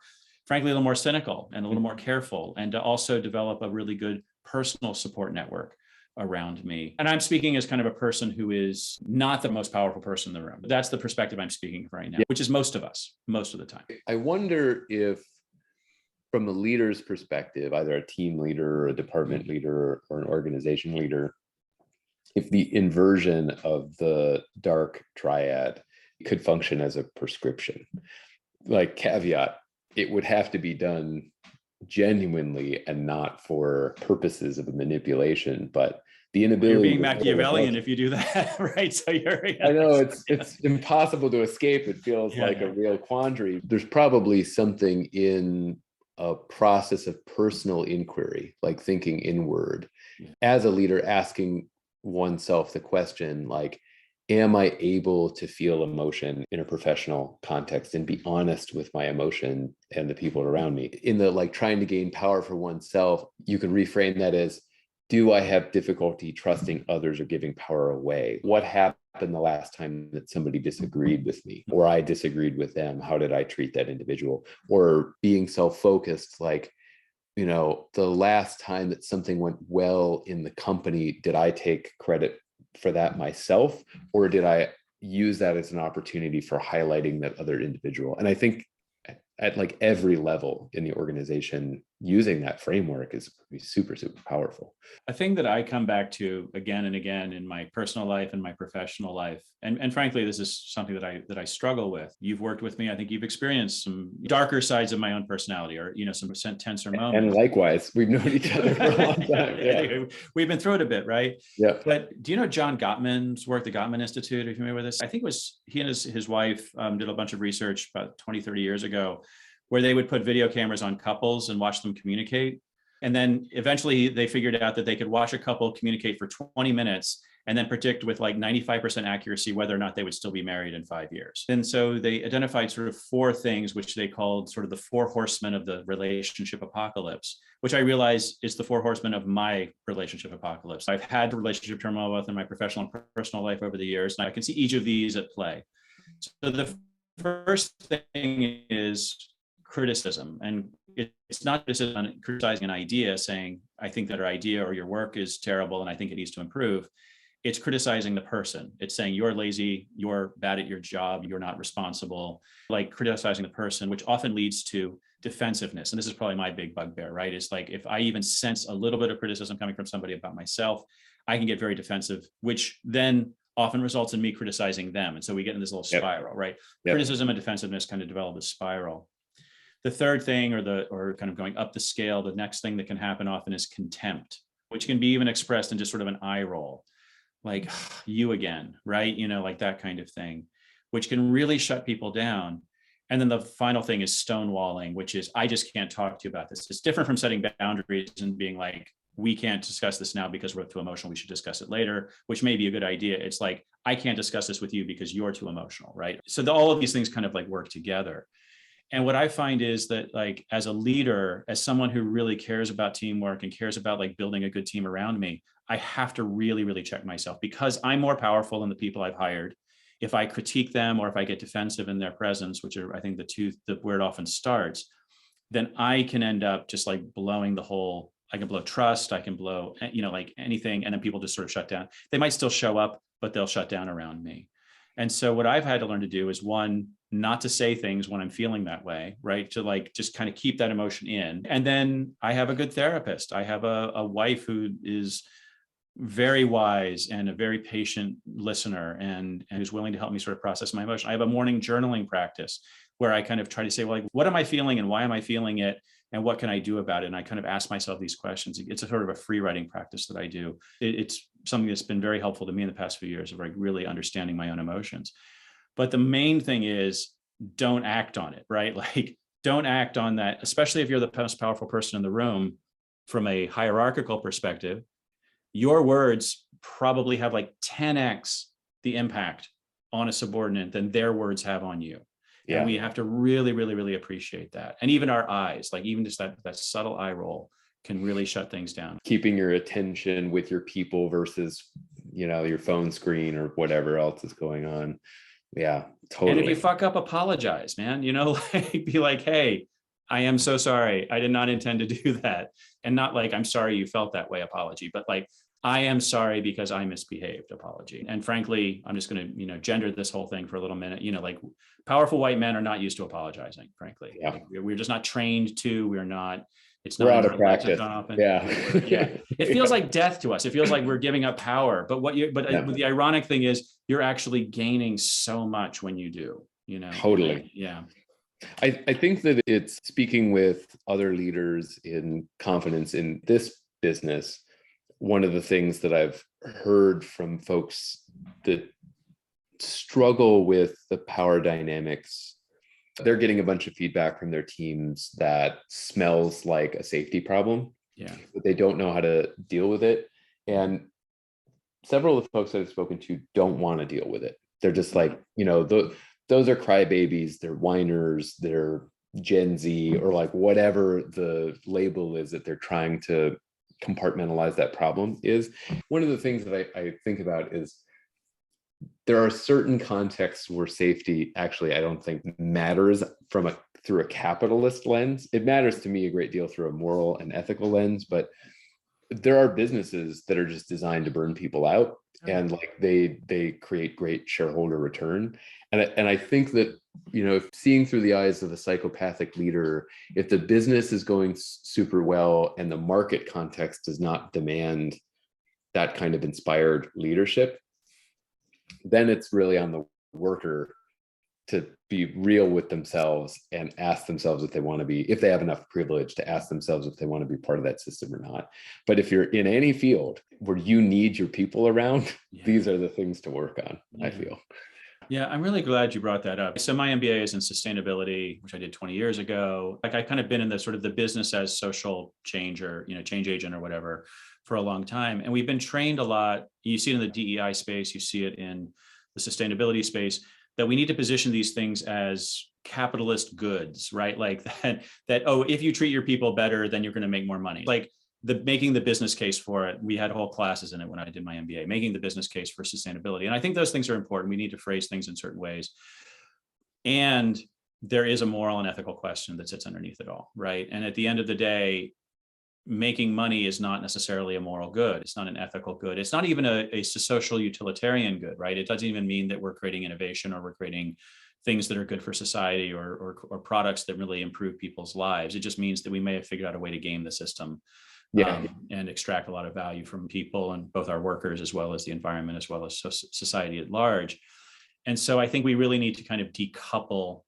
cynical and a little more careful, and to also develop a really good personal support network around me. And I'm speaking as kind of a person who is not the most powerful person in the room. That's the perspective I'm speaking right now, which is most of us, most of the time. I wonder if, from a leader's perspective, either a team leader or a department leader or an organization leader, if the inversion of the dark triad could function as a prescription. Like, caveat, it would have to be done genuinely and not for purposes of manipulation, but the inability. You're being Machiavellian if you do that, right? So I know it's impossible to escape. It feels like a real quandary. There's probably something in a process of personal inquiry, like thinking inward, as a leader, asking oneself the question, like, am I able to feel emotion in a professional context and be honest with my emotion and the people around me? In the like trying to gain power for oneself, you could reframe that as, do I have difficulty trusting others or giving power away? What happened the last time that somebody disagreed with me or I disagreed with them? How did I treat that individual? Or being self-focused, like, the last time that something went well in the company, did I take credit for that myself? Or did I use that as an opportunity for highlighting that other individual? And I think at like every level in the organization, using that framework is super, super powerful. A thing that I come back to again and again in my personal life and my professional life, and frankly, this is something that I struggle with. You've worked with me. I think you've experienced some darker sides of my own personality, or some tenser moments. And likewise, we've known each other for a long time. Yeah. We've been through it a bit, right? Yeah. But do you know John Gottman's work, the Gottman Institute? Are you familiar with this? I think it was he and his wife did a bunch of research about 20, 30 years ago, where they would put video cameras on couples and watch them communicate. And then eventually they figured out that they could watch a couple communicate for 20 minutes and then predict with like 95% accuracy whether or not they would still be married in 5 years. And so they identified sort of 4 things, which they called sort of the 4 horsemen of the relationship apocalypse, which I realize is the 4 horsemen of my relationship apocalypse. I've had relationship turmoil both in my professional and personal life over the years, and I can see each of these at play. So the first thing is criticism, and it's not just criticizing an idea, saying I think that your idea or your work is terrible and I think it needs to improve. It's criticizing the person. It's saying you're lazy, you're bad at your job, you're not responsible. Like criticizing the person, which often leads to defensiveness. And this is probably my big bugbear, right? It's like if I even sense a little bit of criticism coming from somebody about myself, I can get very defensive, which then often results in me criticizing them. And so we get in this little spiral, right? Yep. Criticism and defensiveness kind of develop a spiral. The third thing, or kind of going up the scale, the next thing that can happen often is contempt, which can be even expressed in just sort of an eye roll, like you again, right? Like that kind of thing, which can really shut people down. And then the final thing is stonewalling, which is, I just can't talk to you about this. It's different from setting boundaries and being like, we can't discuss this now because we're too emotional. We should discuss it later, which may be a good idea. It's like, I can't discuss this with you because you're too emotional, right? So all of these things kind of like work together. And what I find is that, like, as a leader, as someone who really cares about teamwork and cares about like building a good team around me, I have to really, really check myself, because I'm more powerful than the people I've hired. If I critique them or if I get defensive in their presence, which are, I think, where it often starts, then I can end up just like blowing the whole, I can blow trust, I can blow, like anything. And then people just sort of shut down. They might still show up, but they'll shut down around me. And so what I've had to learn to do is, one, not to say things when I'm feeling that way, right? To like just kind of keep that emotion in. And then I have a good therapist. I have a wife who is very wise and a very patient listener, and who's willing to help me sort of process my emotion. I have a morning journaling practice where I kind of try to say, well, like, what am I feeling and why am I feeling it? And what can I do about it? And I kind of ask myself these questions. It's a sort of a free writing practice that I do. It's something that's been very helpful to me in the past few years of like really understanding my own emotions. But the main thing is, don't act on it, right? Like, don't act on that, especially if you're the most powerful person in the room. From a hierarchical perspective, your words probably have like 10x the impact on a subordinate than their words have on you. Yeah. And we have to really, really, really appreciate that. And even our eyes, like even just that subtle eye roll can really shut things down. Keeping your attention with your people versus, your phone screen or whatever else is going on. Yeah, totally. And if you fuck up, apologize, man. Like, be like, hey, I am so sorry. I did not intend to do that. And not like, I'm sorry you felt that way apology, but like, I am sorry because I misbehaved apology. And frankly, I'm just going to, gender this whole thing for a little minute. Like, powerful white men are not used to apologizing, frankly. Yeah. Like, we're just not trained to, we're out of practice. Yeah. Yeah. It feels like death to us. It feels like we're giving up power. But the ironic thing is, you're actually gaining so much when you do, Totally. Yeah. I think that it's speaking with other leaders in confidence in this business. One of the things that I've heard from folks that struggle with the power dynamics, they're getting a bunch of feedback from their teams that smells like a safety problem. Yeah. But they don't know how to deal with it. And several of the folks that I've spoken to don't want to deal with it. They're just like, those are crybabies, they're whiners, they're Gen Z, or like whatever the label is that they're trying to compartmentalize that problem is. One of the things that I think about is, there are certain contexts where safety actually, I don't think matters through a capitalist lens. It matters to me a great deal through a moral and ethical lens, but there are businesses that are just designed to burn people out, and like they create great shareholder return. And I think that if seeing through the eyes of a psychopathic leader, if the business is going super well and the market context does not demand that kind of inspired leadership, then it's really on the worker to be real with themselves and ask themselves if they want to be, if they have enough privilege to ask themselves if they want to be part of that system or not. But if you're in any field where you need your people around, these are the things to work on, I feel. Yeah, I'm really glad you brought that up. So my MBA is in sustainability, which I did 20 years ago. Like I kind of been in the sort of the business as social change or, change agent or whatever for a long time. And we've been trained a lot. You see it in the DEI space, you see it in the sustainability space, that we need to position these things as capitalist goods, right? Like that, oh, if you treat your people better, then you're going to make more money. Like making the business case for it. We had whole classes in it when I did my MBA, making the business case for sustainability. And I think those things are important. We need to phrase things in certain ways. And there is a moral and ethical question that sits underneath it all, right? And at the end of the day, making money is not necessarily a moral good. It's not an ethical good. It's not even a social utilitarian good, right? It doesn't even mean that we're creating innovation or we're creating things that are good for society or products that really improve people's lives. It just means that we may have figured out a way to game the system and extract a lot of value from people and both our workers as well as the environment, as well as society at large. And so I think we really need to kind of decouple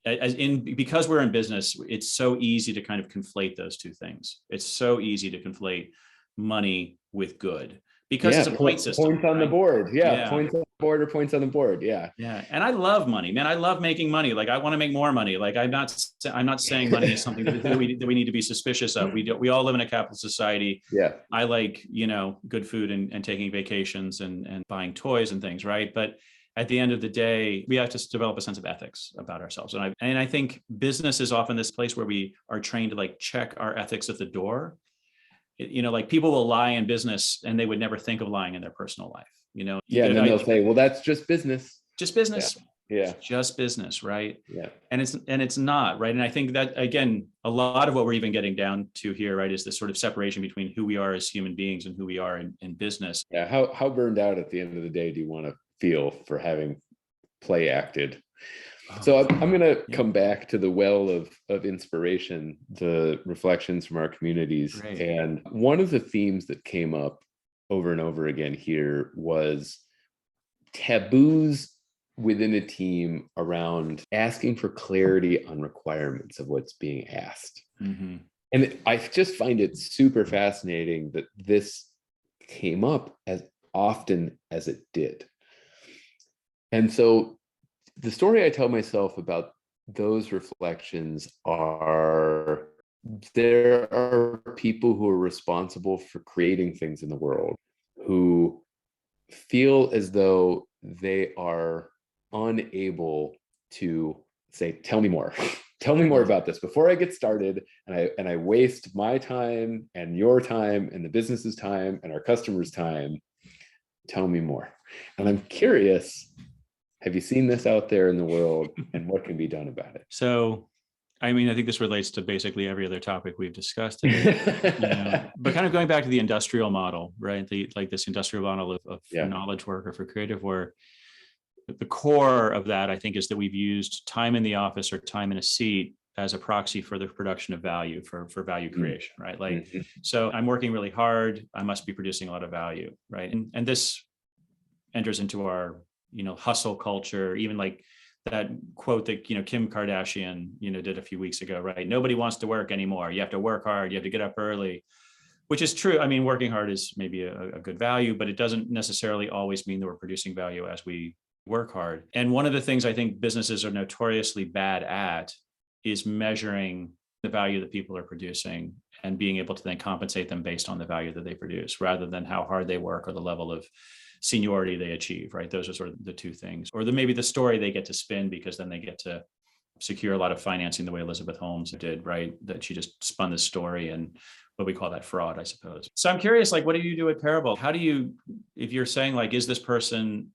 because we're in business, it's so easy to kind of conflate those two things. It's so easy to conflate money with good because it's a point system. Points on the board. Points on the board or points on the board. Yeah. And I love money, man. I love making money. Like I want to make more money. Like I'm not saying money is something that we need to be suspicious of. We all live in a capitalist society. Yeah. I like, good food and taking vacations and buying toys and things. Right. But at the end of the day, we have to develop a sense of ethics about ourselves. And I think business is often this place where we are trained to like check our ethics at the door. Like people will lie in business and they would never think of lying in their personal life. And then they'll say, well, that's just business. Just business. Yeah. It's just business, right? Yeah. And it's not, right? And I think that, again, a lot of what we're even getting down to here, right, is this sort of separation between who we are as human beings and who we are in business. Yeah. How burned out at the end of the day do you want to feel for having play acted? So I'm going to come back to the well of inspiration, the reflections from our communities. Great. And one of the themes that came up over and over again here was taboos within a team around asking for clarity on requirements of what's being asked. Mm-hmm. And I just find it super fascinating that this came up as often as it did. And so the story I tell myself about those reflections are there are people who are responsible for creating things in the world who feel as though they are unable to say, tell me more. Tell me more about this before I get started. And I waste my time and your time and the business's time and our customers' time. Tell me more. And I'm curious, have you seen this out there in the world and what can be done about it? So, I think this relates to basically every other topic we've discussed today, but kind of going back to the industrial model, right? This industrial model of knowledge work or for creative work. The core of that, I think, is that we've used time in the office or time in a seat as a proxy for the production of value, for value creation, right? Like, so I'm working really hard, I must be producing a lot of value, right? And this enters into our, hustle culture, even like that quote that, Kim Kardashian, did a few weeks ago, right? Nobody wants to work anymore. You have to work hard, you have to get up early, which is true. Working hard is maybe a good value, but it doesn't necessarily always mean that we're producing value as we work hard. And one of the things I think businesses are notoriously bad at is measuring the value that people are producing and being able to then compensate them based on the value that they produce, rather than how hard they work or the level of seniority they achieve, right? Those are sort of the two things. Or maybe the story they get to spin, because then they get to secure a lot of financing the way Elizabeth Holmes did, right? That she just spun this story and what we call that fraud, I suppose. So I'm curious, like, what do you do at Parabol? How do you, if you're saying like, is this person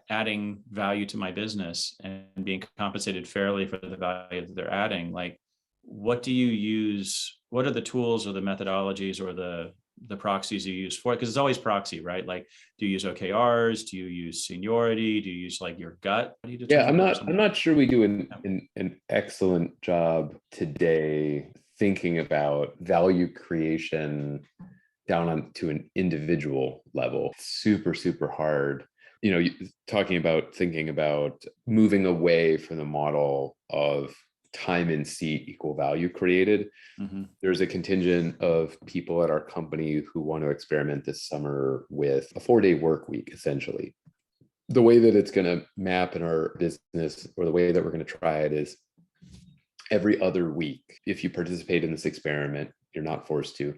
adding value to my business and being compensated fairly for the value that they're adding, like, what do you use? What are the tools or the methodologies or the the proxies you use for it? Because it's always proxy, right? Like, do you use OKRs? Do you use seniority? Do you use like your gut? How do you Yeah, determine I'm not sure we do an excellent job today thinking about value creation down on to an individual level. Super, super hard. Talking about thinking about moving away from the model of time in seat equal value created. Mm-hmm. There's a contingent of people at our company who want to experiment this summer with a 4-day work week, essentially. The way that it's going to map in our business, or the way that we're going to try it, is every other week. If you participate in this experiment, you're not forced to,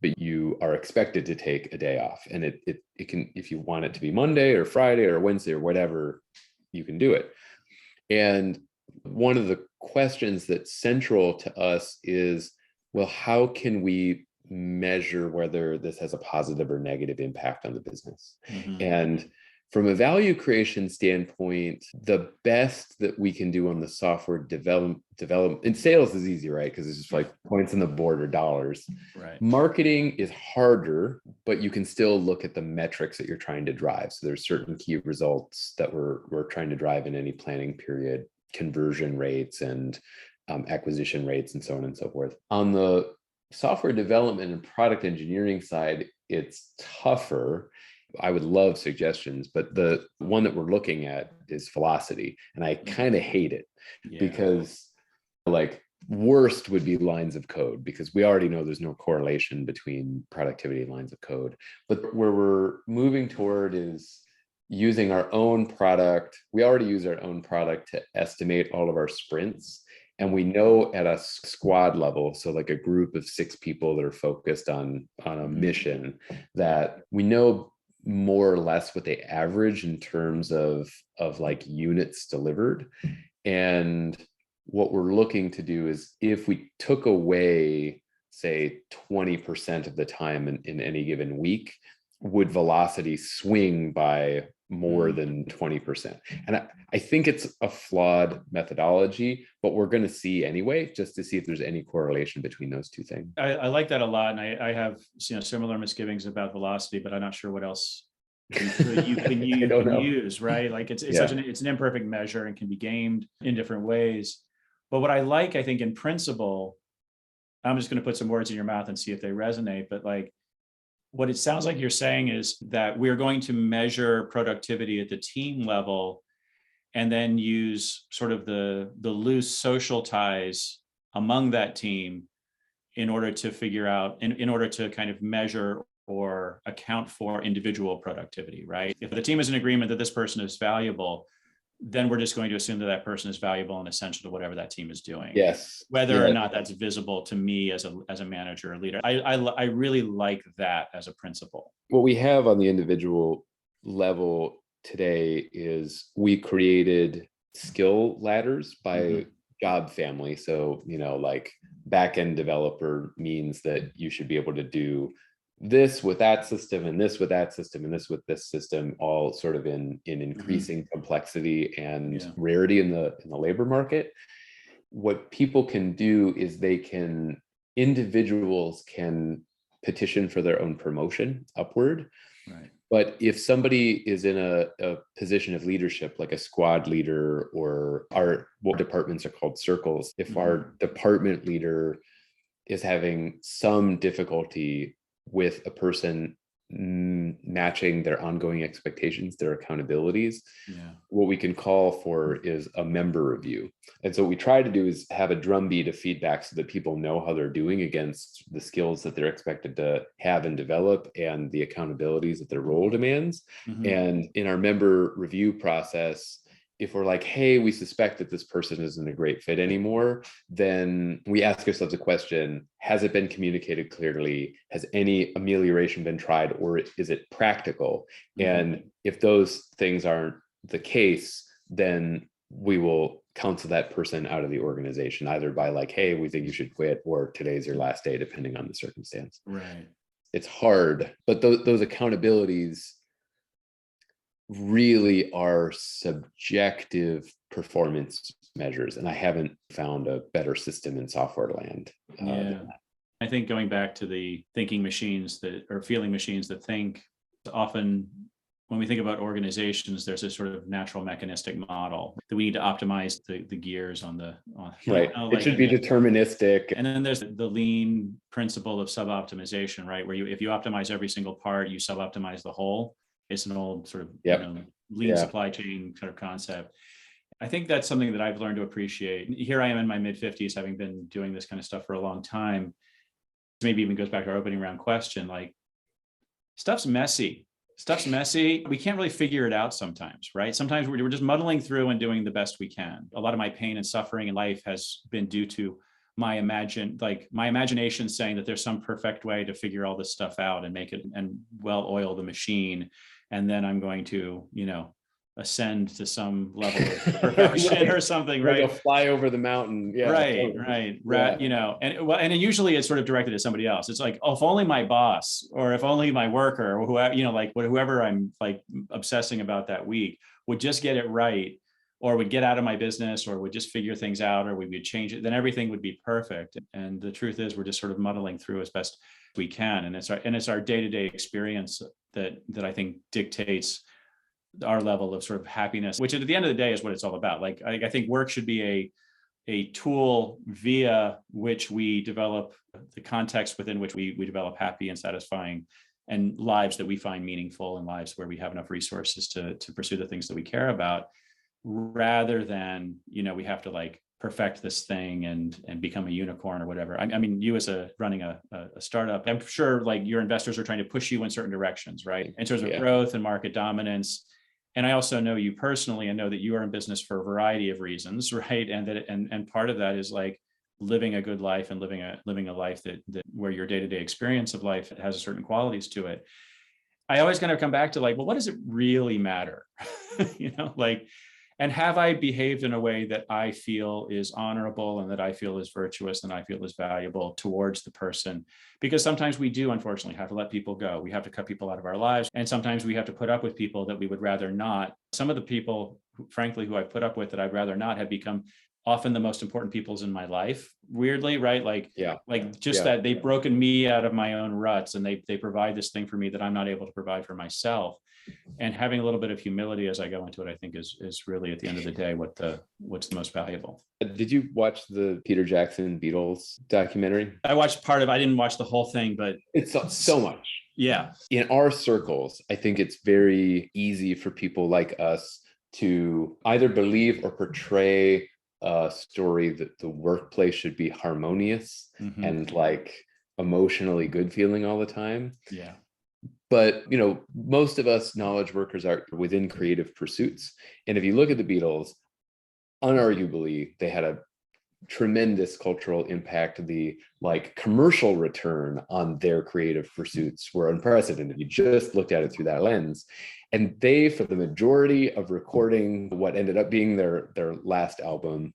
but you are expected to take a day off. And it can, if you want it to be Monday or Friday or Wednesday or whatever, you can do it. And one of the questions that's central to us is, well, how can we measure whether this has a positive or negative impact on the business? Mm-hmm. And from a value creation standpoint, the best that we can do on the software development in sales is easy, right? Because it's just like points on the board or dollars. Right. Marketing is harder, but you can still look at the metrics that you're trying to drive. So there's certain key results that we're trying to drive in any planning period, conversion rates and acquisition rates and so on and so forth. On the software development and product engineering side, it's tougher. I would love suggestions, but the one that we're looking at is velocity. And I kind of hate it because like worst would be lines of code, because we already know there's no correlation between productivity and lines of code. But where we're moving toward is using our own product. We already use our own product to estimate all of our sprints. And we know at a squad level, so like a group of 6 people that are focused on a mission, that we know more or less what they average in terms of like units delivered. And what we're looking to do is, if we took away, say, 20% of the time in any given week, would velocity swing by more than 20%? And I think it's a flawed methodology, but we're going to see anyway, just to see if there's any correlation between those two things. I like that a lot. And I have similar misgivings about velocity, but I'm not sure what else you can use, right? Like it's an imperfect measure and can be gamed in different ways. But what I like, I think, in principle, I'm just going to put some words in your mouth and see if they resonate, but like, what it sounds like you're saying is that we're going to measure productivity at the team level and then use sort of the loose social ties among that team in order to figure out, in order to kind of measure or account for individual productivity, right? If the team is in agreement that this person is valuable, then we're just going to assume that that person is valuable and essential to whatever that team is doing. Yes. Whether or not that's visible to me as a manager or leader. I really like that as a principle. What we have on the individual level today is we created skill ladders by job family. So, like back-end developer means that you should be able to do this with that system and this with that system and this with this system, all sort of in increasing complexity and rarity in the labor market. What people can do is individuals can petition for their own promotion upward. Right. But if somebody is in a position of leadership, like a squad leader, or what departments are called circles, if our department leader is having some difficulty with a person matching their ongoing expectations, their accountabilities, what we can call for is a member review. And so what we try to do is have a drumbeat of feedback so that people know how they're doing against the skills that they're expected to have and develop and the accountabilities that their role demands. And in our member review process, if we're like, hey, we suspect that this person isn't a great fit anymore, then we ask ourselves a question: has it been communicated clearly? Has any amelioration been tried, or is it practical? And if those things aren't the case, then we will counsel that person out of the organization, either by like, hey, we think you should quit, or today's your last day, depending on the circumstance. Right. It's hard, but those accountabilities really are subjective performance measures, and I haven't found a better system in software land. I think going back to the thinking machines that, or feeling machines that think, often when we think about organizations, there's this sort of natural mechanistic model that we need to optimize the gears on the, right. It should be deterministic. And then there's the lean principle of sub-optimization, right? Where if you optimize every single part, you sub-optimize the whole. It's an old sort of lean supply chain kind of concept. I think that's something that I've learned to appreciate. Here I am in my mid-50s, having been doing this kind of stuff for a long time. Maybe even goes back to our opening round question, like stuff's messy. We can't really figure it out sometimes, right? Sometimes we're just muddling through and doing the best we can. A lot of my pain and suffering in life has been due to my imagination saying that there's some perfect way to figure all this stuff out and make it and well oil the machine. And then I'm going to, ascend to some level of perfection or something, right? Fly over the mountain. Yeah. Right. And usually it's sort of directed at somebody else. It's like, oh, if only my boss, or if only my worker, or whoever, whoever I'm like obsessing about that week would just get it right, or would get out of my business, or would just figure things out, or we would change it, then everything would be perfect. And the truth is we're just sort of muddling through as best we can. And it's our day-to-day experience that I think dictates our level of sort of happiness, which at the end of the day is what it's all about. Like, I think work should be a tool via which we develop the context within which we develop happy and satisfying and lives that we find meaningful, and lives where we have enough resources to pursue the things that we care about, rather than, we have to like perfect this thing and become a unicorn or whatever. I mean, you as running a startup, I'm sure like your investors are trying to push you in certain directions, right? In terms of growth and market dominance. And I also know you personally and know that you are in business for a variety of reasons, right? And that and part of that is like living a good life and living a life that where your day-to-day experience of life has certain qualities to it. I always kind of come back to like, well, what does it really matter? And have I behaved in a way that I feel is honorable and that I feel is virtuous and I feel is valuable towards the person? Because sometimes we do, unfortunately, have to let people go. We have to cut people out of our lives. And sometimes we have to put up with people that we would rather not. Some of the people, frankly, who I've put up with that I'd rather not have become often the most important peoples in my life, weirdly, right? That they've broken me out of my own ruts, and they provide this thing for me that I'm not able to provide for myself. And having a little bit of humility as I go into it, I think is really at the end of the day what's the most valuable. Did you watch the Peter Jackson Beatles documentary? I watched part of it. I didn't watch the whole thing, but it's so much. Yeah. In our circles, I think it's very easy for people like us to either believe or portray a story that the workplace should be harmonious and like emotionally good feeling all the time. Yeah. But, most of us knowledge workers are within creative pursuits. And if you look at the Beatles, unarguably, they had a tremendous cultural impact. The commercial return on their creative pursuits were unprecedented. You just looked at it through that lens. And they, for the majority of recording what ended up being their last album,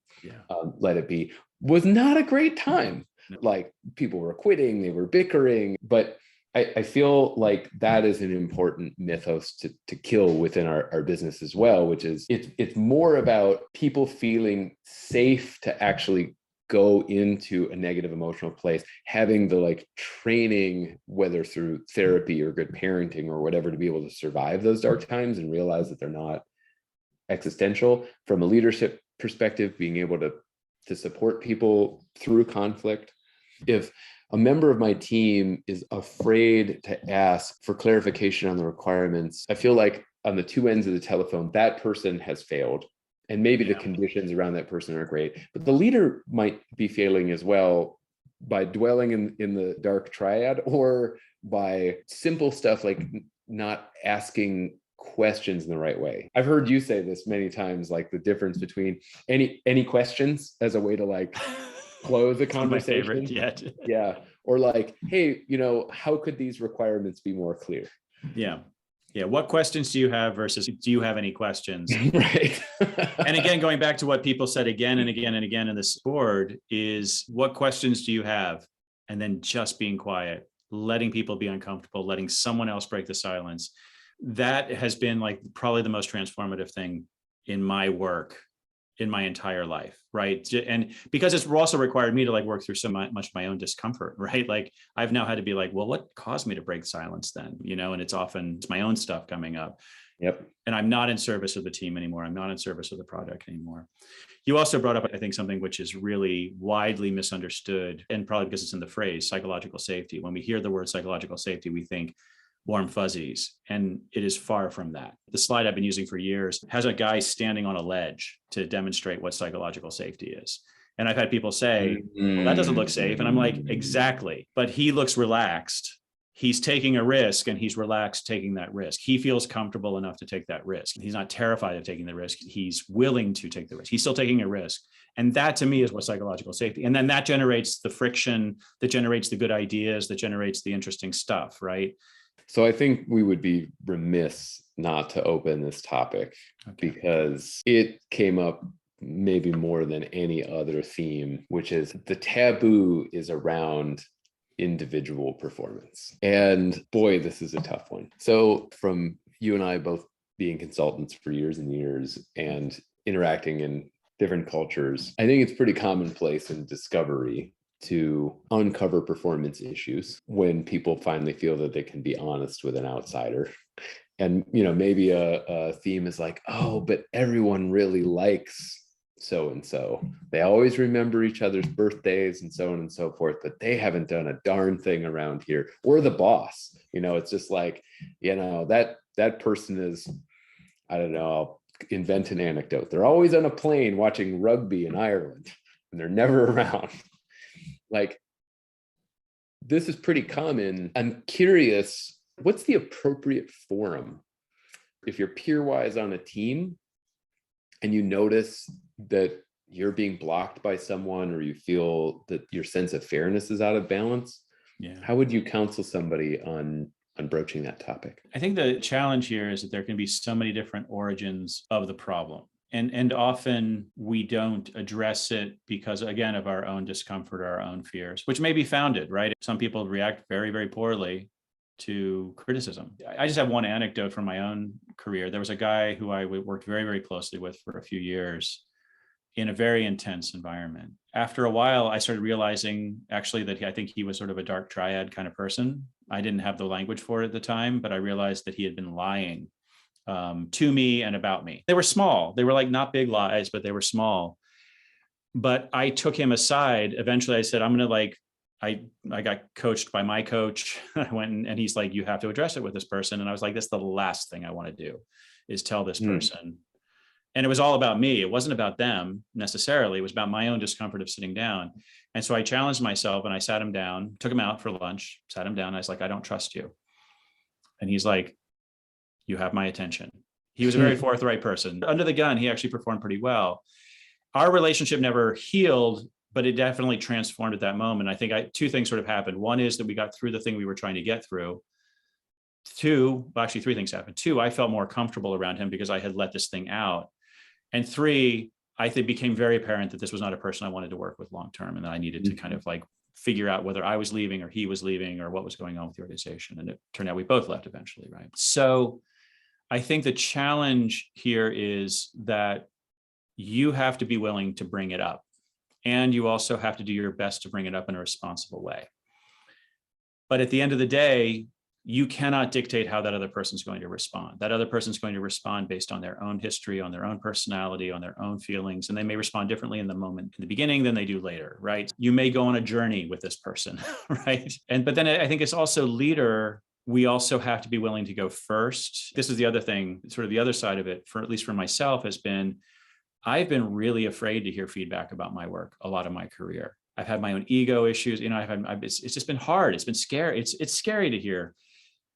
Let It Be, was not a great time. No. Like, people were quitting, they were bickering, but I feel like that is an important mythos to kill within our business as well, which is it's more about people feeling safe to actually go into a negative emotional place, having the training, whether through therapy or good parenting or whatever, to be able to survive those dark times and realize that they're not existential. From a leadership perspective, being able to support people through conflict. If a member of my team is afraid to ask for clarification on the requirements, I feel like on the two ends of the telephone, that person has failed. And maybe the conditions around that person are great, but the leader might be failing as well by dwelling in the dark triad, or by simple stuff like not asking questions in the right way. I've heard you say this many times, like the difference between any questions as a way to close a conversation. My favorite yet. Yeah. Or hey, how could these requirements be more clear? Yeah. Yeah. What questions do you have versus do you have any questions? Right. And again, going back to what people said again and again and again in this board is, what questions do you have? And then just being quiet, letting people be uncomfortable, letting someone else break the silence. That has been probably the most transformative thing in my work in my entire life, right? And because it's also required me to like work through so much of my own discomfort, right? Like I've now had to be like, well, what caused me to break silence then? And it's my own stuff coming up. Yep. And I'm not in service of the team anymore. I'm not in service of the project anymore. You also brought up, I think, something which is really widely misunderstood, and probably because it's in the phrase psychological safety. When we hear the word psychological safety, we think warm fuzzies, and it is far from that. The slide I've been using for years has a guy standing on a ledge to demonstrate what psychological safety is. And I've had people say, well, that doesn't look safe. And I'm like, exactly. But he looks relaxed. He's taking a risk, and he's relaxed taking that risk. He feels comfortable enough to take that risk. He's not terrified of taking the risk. He's willing to take the risk. He's still taking a risk. And that to me is what psychological safety. And then that generates the friction, that generates the good ideas, that generates the interesting stuff, right? So I think we would be remiss not to open this topic, because it came up maybe more than any other theme, which is the taboo is around individual performance. And boy, this is a tough one. So from you and I both being consultants for years and years and interacting in different cultures, I think it's pretty commonplace in discovery to uncover performance issues when people finally feel that they can be honest with an outsider. And maybe a theme is like, oh, but everyone really likes so and so. They always remember each other's birthdays and so on and so forth, but they haven't done a darn thing around here. We're the boss. It's just like, that person is, I don't know, I'll invent an anecdote. They're always on a plane watching rugby in Ireland, and they're never around. Like, this is pretty common. I'm curious, what's the appropriate forum if you're peer-wise on a team and you notice that you're being blocked by someone, or you feel that your sense of fairness is out of balance? Yeah. How would you counsel somebody on broaching that topic? I think the challenge here is that there can be so many different origins of the problem. And often we don't address it because, again, of our own discomfort or our own fears, which may be founded, right? Some people react very, very poorly to criticism. I just have one anecdote from my own career. There was a guy who I worked very, very closely with for a few years in a very intense environment. After a while, I started realizing actually that I think he was sort of a dark triad kind of person. I didn't have the language for it at the time, but I realized that he had been lying to me and about me. They were small. They were like not big lies, but they were small. But I took him aside. Eventually I said, I'm going to I got coached by my coach. I went and he's like, you have to address it with this person. And I was like, that's the last thing I want to do is tell this person. And it was all about me. It wasn't about them necessarily. It was about my own discomfort of sitting down. And so I challenged myself and I sat him down, took him out for lunch, sat him down. I was like, I don't trust you. And he's like, you have my attention. He was a very forthright person. Under the gun, he actually performed pretty well. Our relationship never healed, but it definitely transformed at that moment. I think two things sort of happened. One is that we got through the thing we were trying to get through. Two, well, actually 3 things happened. 2, I felt more comfortable around him because I had let this thing out. And 3, I think it became very apparent that this was not a person I wanted to work with long-term, and that I needed to kind of like figure out whether I was leaving or he was leaving or what was going on with the organization. And it turned out we both left eventually, right? So I think the challenge here is that you have to be willing to bring it up, and you also have to do your best to bring it up in a responsible way. But at the end of the day, you cannot dictate how that other person's going to respond. That other person's going to respond based on their own history, on their own personality, on their own feelings, and they may respond differently in the moment, in the beginning than they do later, right? You may go on a journey with this person, right? But then I think it's also leader. We also have to be willing to go first. This is the other thing, sort of the other side of it, for at least for myself, has been, I've been really afraid to hear feedback about my work a lot of my career. I've had my own ego issues. It's just been hard. It's been scary. It's scary to hear.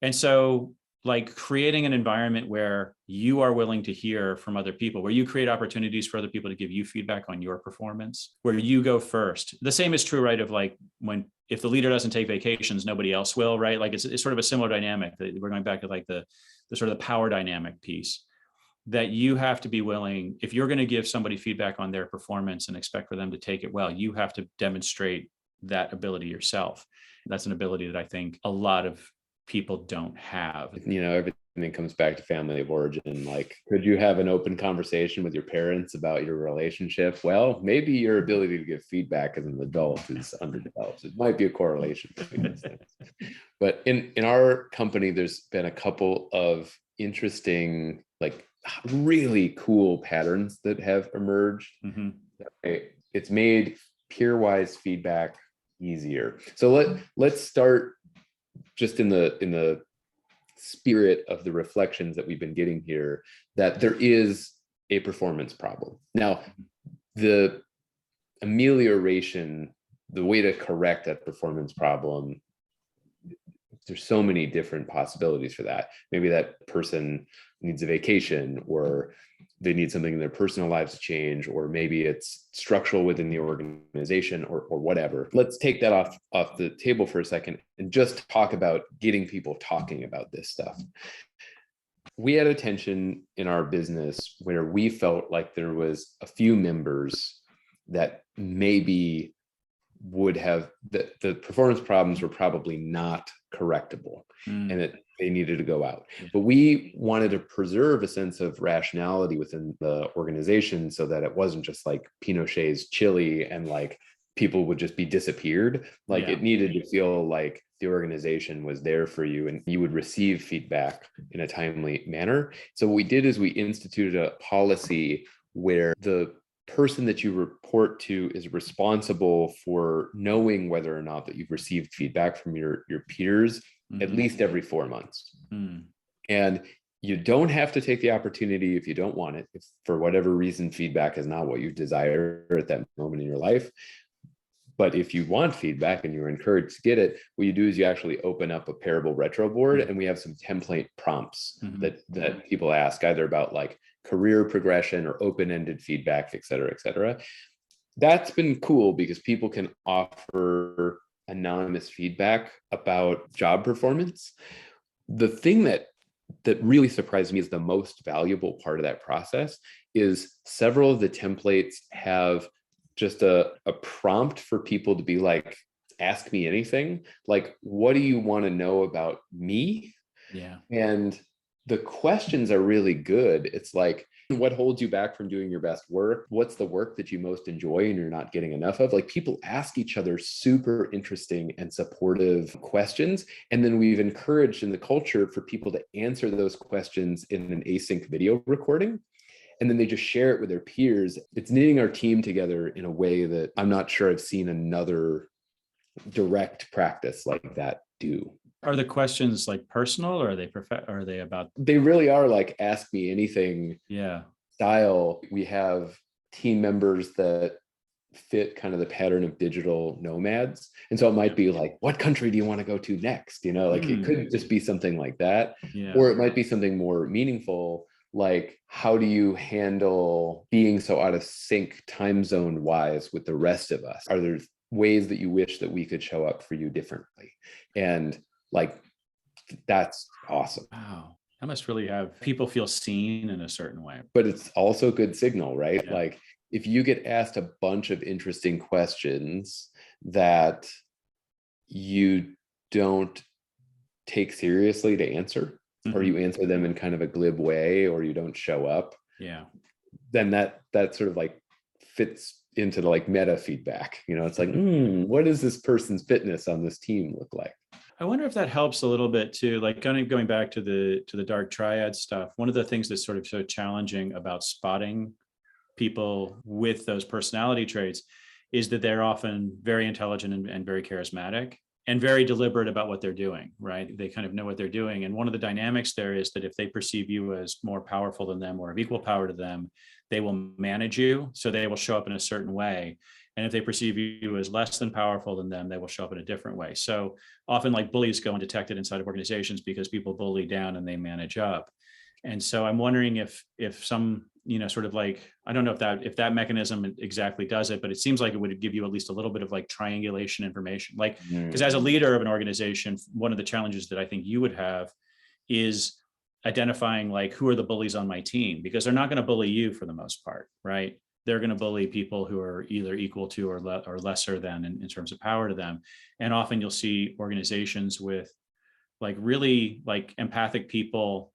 And so like creating an environment where you are willing to hear from other people, where you create opportunities for other people to give you feedback on your performance, where you go first. The same is true, right? Of like if the leader doesn't take vacations, nobody else will, right? Like it's sort of a similar dynamic. We're going back to like the sort of the power dynamic piece, that you have to be willing, if you're going to give somebody feedback on their performance and expect for them to take it well, you have to demonstrate that ability yourself. That's an ability that I think a lot of people don't have. Everything comes back to family of origin. Like, could you have an open conversation with your parents about your relationship? Well, maybe your ability to give feedback as an adult is underdeveloped. It might be a correlation between those things. But in our company, there's been a couple of interesting, like really cool patterns that have emerged. Mm-hmm. It's made peer-wise feedback easier. So let's start just in the spirit of the reflections that we've been getting here, that there is a performance problem. Now, the amelioration, the way to correct that performance problem, there's so many different possibilities for that. Maybe that person needs a vacation, or they need something in their personal lives to change, or maybe it's structural within the organization, or whatever. Let's take that off the table for a second and just talk about getting people talking about this stuff. We had a tension in our business where we felt like there was a few members that maybe would have the performance problems were probably not correctable, and that they needed to go out. But we wanted to preserve a sense of rationality within the organization so that it wasn't just like Pinochet's Chile and like people would just be disappeared. Like it needed to feel like the organization was there for you and you would receive feedback in a timely manner. So what we did is we instituted a policy where the person that you report to is responsible for knowing whether or not that you've received feedback from your peers at least every 4 months. And you don't have to take the opportunity if you don't want it, if for whatever reason feedback is not what you desire at that moment in your life. But if you want feedback and you're encouraged to get it, what you do is you actually open up a Parabol retro board, and we have some template prompts that people ask, either about like career progression or open-ended feedback, et cetera, et cetera. That's been cool because people can offer anonymous feedback about job performance. The thing that really surprised me is the most valuable part of that process is several of the templates have just a prompt for people to be like, ask me anything. Like, what do you want to know about me? Yeah. And the questions are really good. It's like, what holds you back from doing your best work? What's the work that you most enjoy and you're not getting enough of? Like, people ask each other super interesting and supportive questions. And then we've encouraged in the culture for people to answer those questions in an async video recording. And then they just share it with their peers. It's knitting our team together in a way that I'm not sure I've seen another direct practice like that do. Are the questions like personal, or are they about? They really are like ask me anything style. We have team members that fit kind of the pattern of digital nomads. And so it might be like, what country do you want to go to next? Like it could just be something like that. Or it might be something more meaningful, like, how do you handle being so out of sync time zone wise with the rest of us? Are there ways that you wish that we could show up for you differently? And like, that's awesome. Wow. That must really have people feel seen in a certain way. But it's also a good signal, right? Yeah. Like, if you get asked a bunch of interesting questions that you don't take seriously to answer, or you answer them in kind of a glib way, or you don't show up, then that sort of like fits into the like meta feedback. It's like, what does this person's fitness on this team look like? I wonder if that helps a little bit too, like kind of going back to the dark triad stuff. One of the things that's sort of so challenging about spotting people with those personality traits is that they're often very intelligent and very charismatic and very deliberate about what they're doing, right? They kind of know what they're doing. And one of the dynamics there is that if they perceive you as more powerful than them or of equal power to them, they will manage you. So they will show up in a certain way. And if they perceive you as less than powerful than them, they will show up in a different way. So often like bullies go undetected inside of organizations because people bully down and they manage up. And so I'm wondering if some, sort of like, I don't know if that mechanism exactly does it, but it seems like it would give you at least a little bit of like triangulation information. Like, because as a leader of an organization, one of the challenges that I think you would have is identifying like, who are the bullies on my team? Because they're not going to bully you for the most part, right? They're going to bully people who are either equal to or lesser than in terms of power to them. And often you'll see organizations with like really like empathic people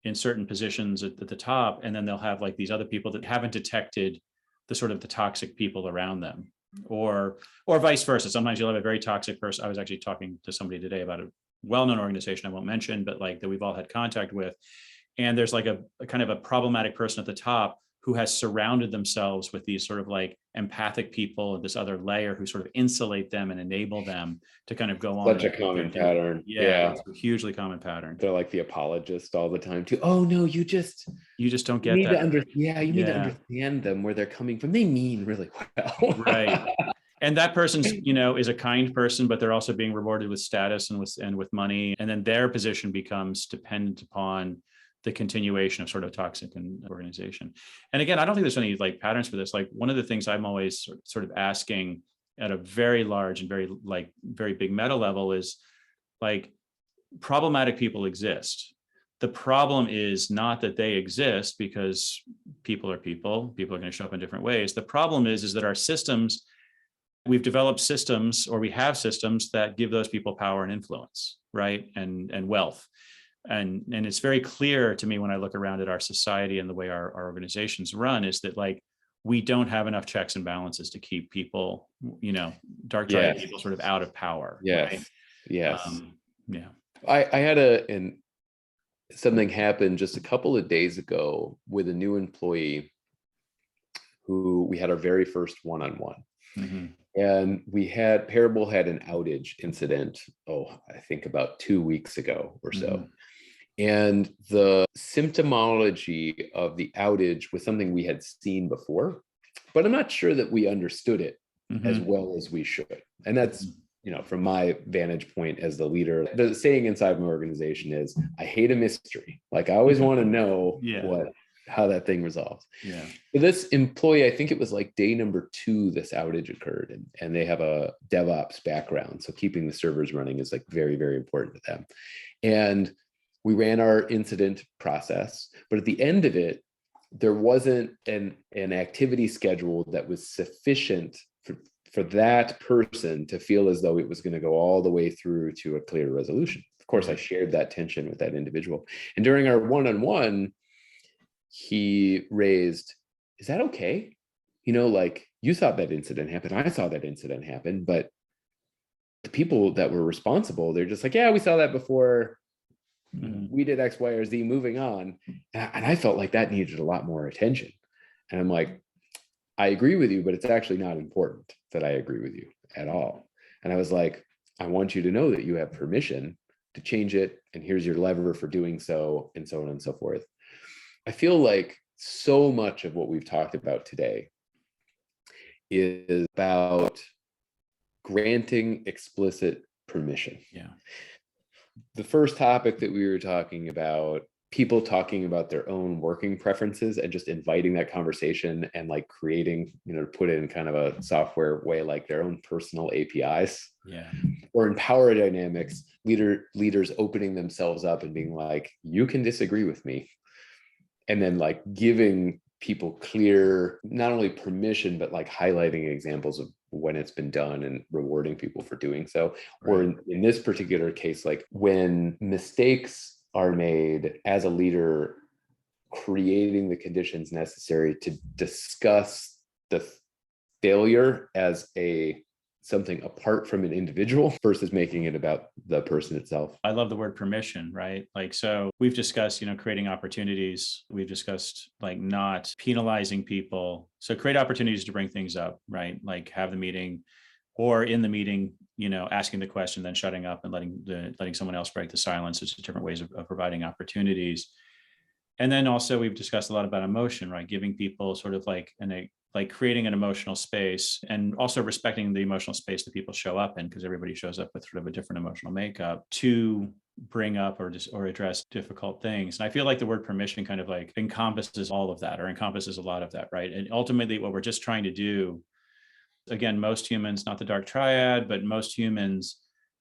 in certain positions at the top, and then they'll have like these other people that haven't detected the sort of the toxic people around them, or vice versa. Sometimes you'll have a very toxic person. I was actually talking to somebody today about a well-known organization I won't mention, but like that we've all had contact with, and there's like a kind of a problematic person at the top who has surrounded themselves with these sort of like empathic people, this other layer who sort of insulate them and enable them to kind of go on. Such a common pattern. Yeah, it's a hugely common pattern. They're like the apologist all the time too. Oh no, you just don't get that. You need to understand them, where they're coming from. They mean really well. Right. And that person's, is a kind person, but they're also being rewarded with status and with money. And then their position becomes dependent upon the continuation of sort of toxic organization. And again, I don't think there's any like patterns for this. Like one of the things I'm always sort of asking at a very large and very big meta level is like, problematic people exist. The problem is not that they exist, because people are going to show up in different ways. The problem is that our systems, we've developed systems, or we have systems that give those people power and influence, right? And wealth. And it's very clear to me when I look around at our society and the way our organizations run, is that like, we don't have enough checks and balances to keep people, dark triad people sort of out of power. Yes. Right? Yes. Yeah. I had something happened just a couple of days ago with a new employee who we had our very first one-on-one. Mm-hmm. And Parabol had an outage incident, I think about 2 weeks ago or so. Mm-hmm. And the symptomology of the outage was something we had seen before, but I'm not sure that we understood it as well as we should. And that's, from my vantage point as the leader, the saying inside my organization is, I hate a mystery. Like I always want to know how that thing resolves. Yeah. For this employee, I think it was like day number 2, this outage occurred, and they have a DevOps background. So keeping the servers running is like very, very important to them. And we ran our incident process, but at the end of it, there wasn't an activity schedule that was sufficient for that person to feel as though it was going to go all the way through to a clear resolution. Of course, I shared that tension with that individual. And during our one-on-one, he raised, is that okay? Like you thought that incident happened, I saw that incident happen, but the people that were responsible, they're just like, yeah, we saw that before. We did X, Y, or Z, moving on. And I felt like that needed a lot more attention. And I'm like, I agree with you, but it's actually not important that I agree with you at all. And I was like, I want you to know that you have permission to change it. And here's your lever for doing so, and so on and so forth. I feel like so much of what we've talked about today is about granting explicit permission. Yeah. The first topic that we were talking about, people talking about their own working preferences and just inviting that conversation and like creating, to put it in kind of a software way, like their own personal APIs. Yeah. Or in power dynamics, leaders opening themselves up and being like, you can disagree with me. And then like giving people clear, not only permission, but like highlighting examples of when it's been done and rewarding people for doing so. Right. Or in this particular case, like when mistakes are made, as a leader, creating the conditions necessary to discuss the failure as something apart from an individual versus making it about the person itself. I love the word permission, right? Like, so we've discussed, creating opportunities. We've discussed like not penalizing people. So create opportunities to bring things up, right? Like have the meeting, or in the meeting, asking the question, then shutting up and letting someone else break the silence. It's different ways of providing opportunities. And then also we've discussed a lot about emotion, right? Giving people sort of like creating an emotional space, and also respecting the emotional space that people show up in, because everybody shows up with sort of a different emotional makeup, to bring up or address difficult things. And I feel like the word permission kind of like encompasses all of that, or encompasses a lot of that, right? And ultimately what we're just trying to do, again, most humans, not the dark triad, but most humans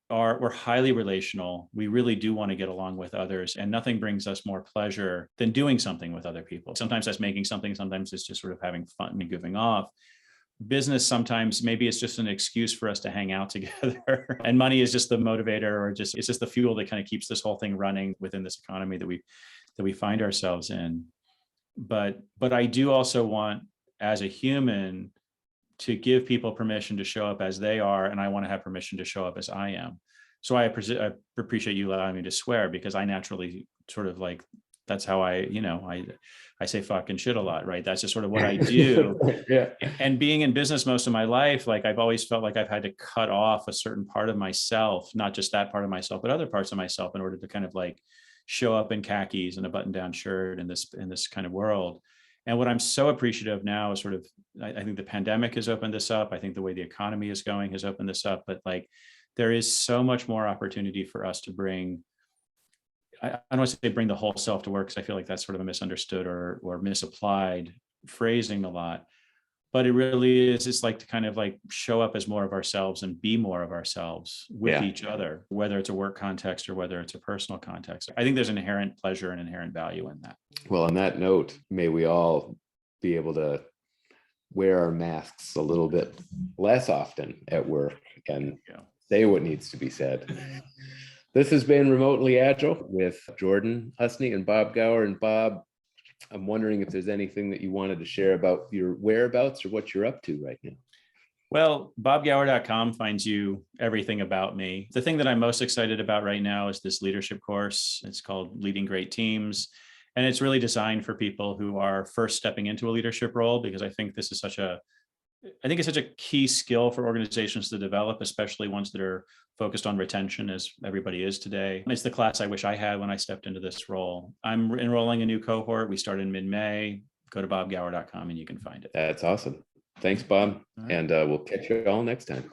we're highly relational. We really do want to get along with others, and nothing brings us more pleasure than doing something with other people. Sometimes that's making something, sometimes it's just sort of having fun and goofing off. business sometimes maybe it's just an excuse for us to hang out together, and money is just the motivator, or just it's just the fuel that kind of keeps this whole thing running within this economy that we find ourselves in. But I do also want, as a human, to give people permission to show up as they are, and I want to have permission to show up as I am. So I appreciate you allowing me to swear, because I naturally sort of like, that's how I say fuck and shit a lot, right? That's just sort of what I do. Yeah. And being in business most of my life, like I've always felt like I've had to cut off a certain part of myself, not just that part of myself, but other parts of myself, in order to kind of like show up in khakis and a button-down shirt in this kind of world. And what I'm so appreciative now is sort of, I think the pandemic has opened this up. I think the way the economy is going has opened this up, but like there is so much more opportunity for us to bring, I don't want to say bring the whole self to work, because I feel like that's sort of a misunderstood or misapplied phrasing a lot. But it really is, it's like to kind of like show up as more of ourselves and be more of ourselves with each other, whether it's a work context or whether it's a personal context. I think there's an inherent pleasure and inherent value in that. Well, on that note, may we all be able to wear our masks a little bit less often at work and say what needs to be said. This has been Remotely Agile with Jordan Husney and Bob Gower. And Bob, I'm wondering if there's anything that you wanted to share about your whereabouts or what you're up to right now. Well, bobgower.com finds you everything about me. The thing that I'm most excited about right now is this leadership course. It's called Leading Great Teams. And it's really designed for people who are first stepping into a leadership role, because I think this is such a key skill for organizations to develop, especially ones that are focused on retention, as everybody is today. It's the class I wish I had when I stepped into this role. I'm enrolling a new cohort. We start in mid-May. Go to bobgower.com and you can find it. That's awesome. Thanks, Bob. Right. And we'll catch you all next time.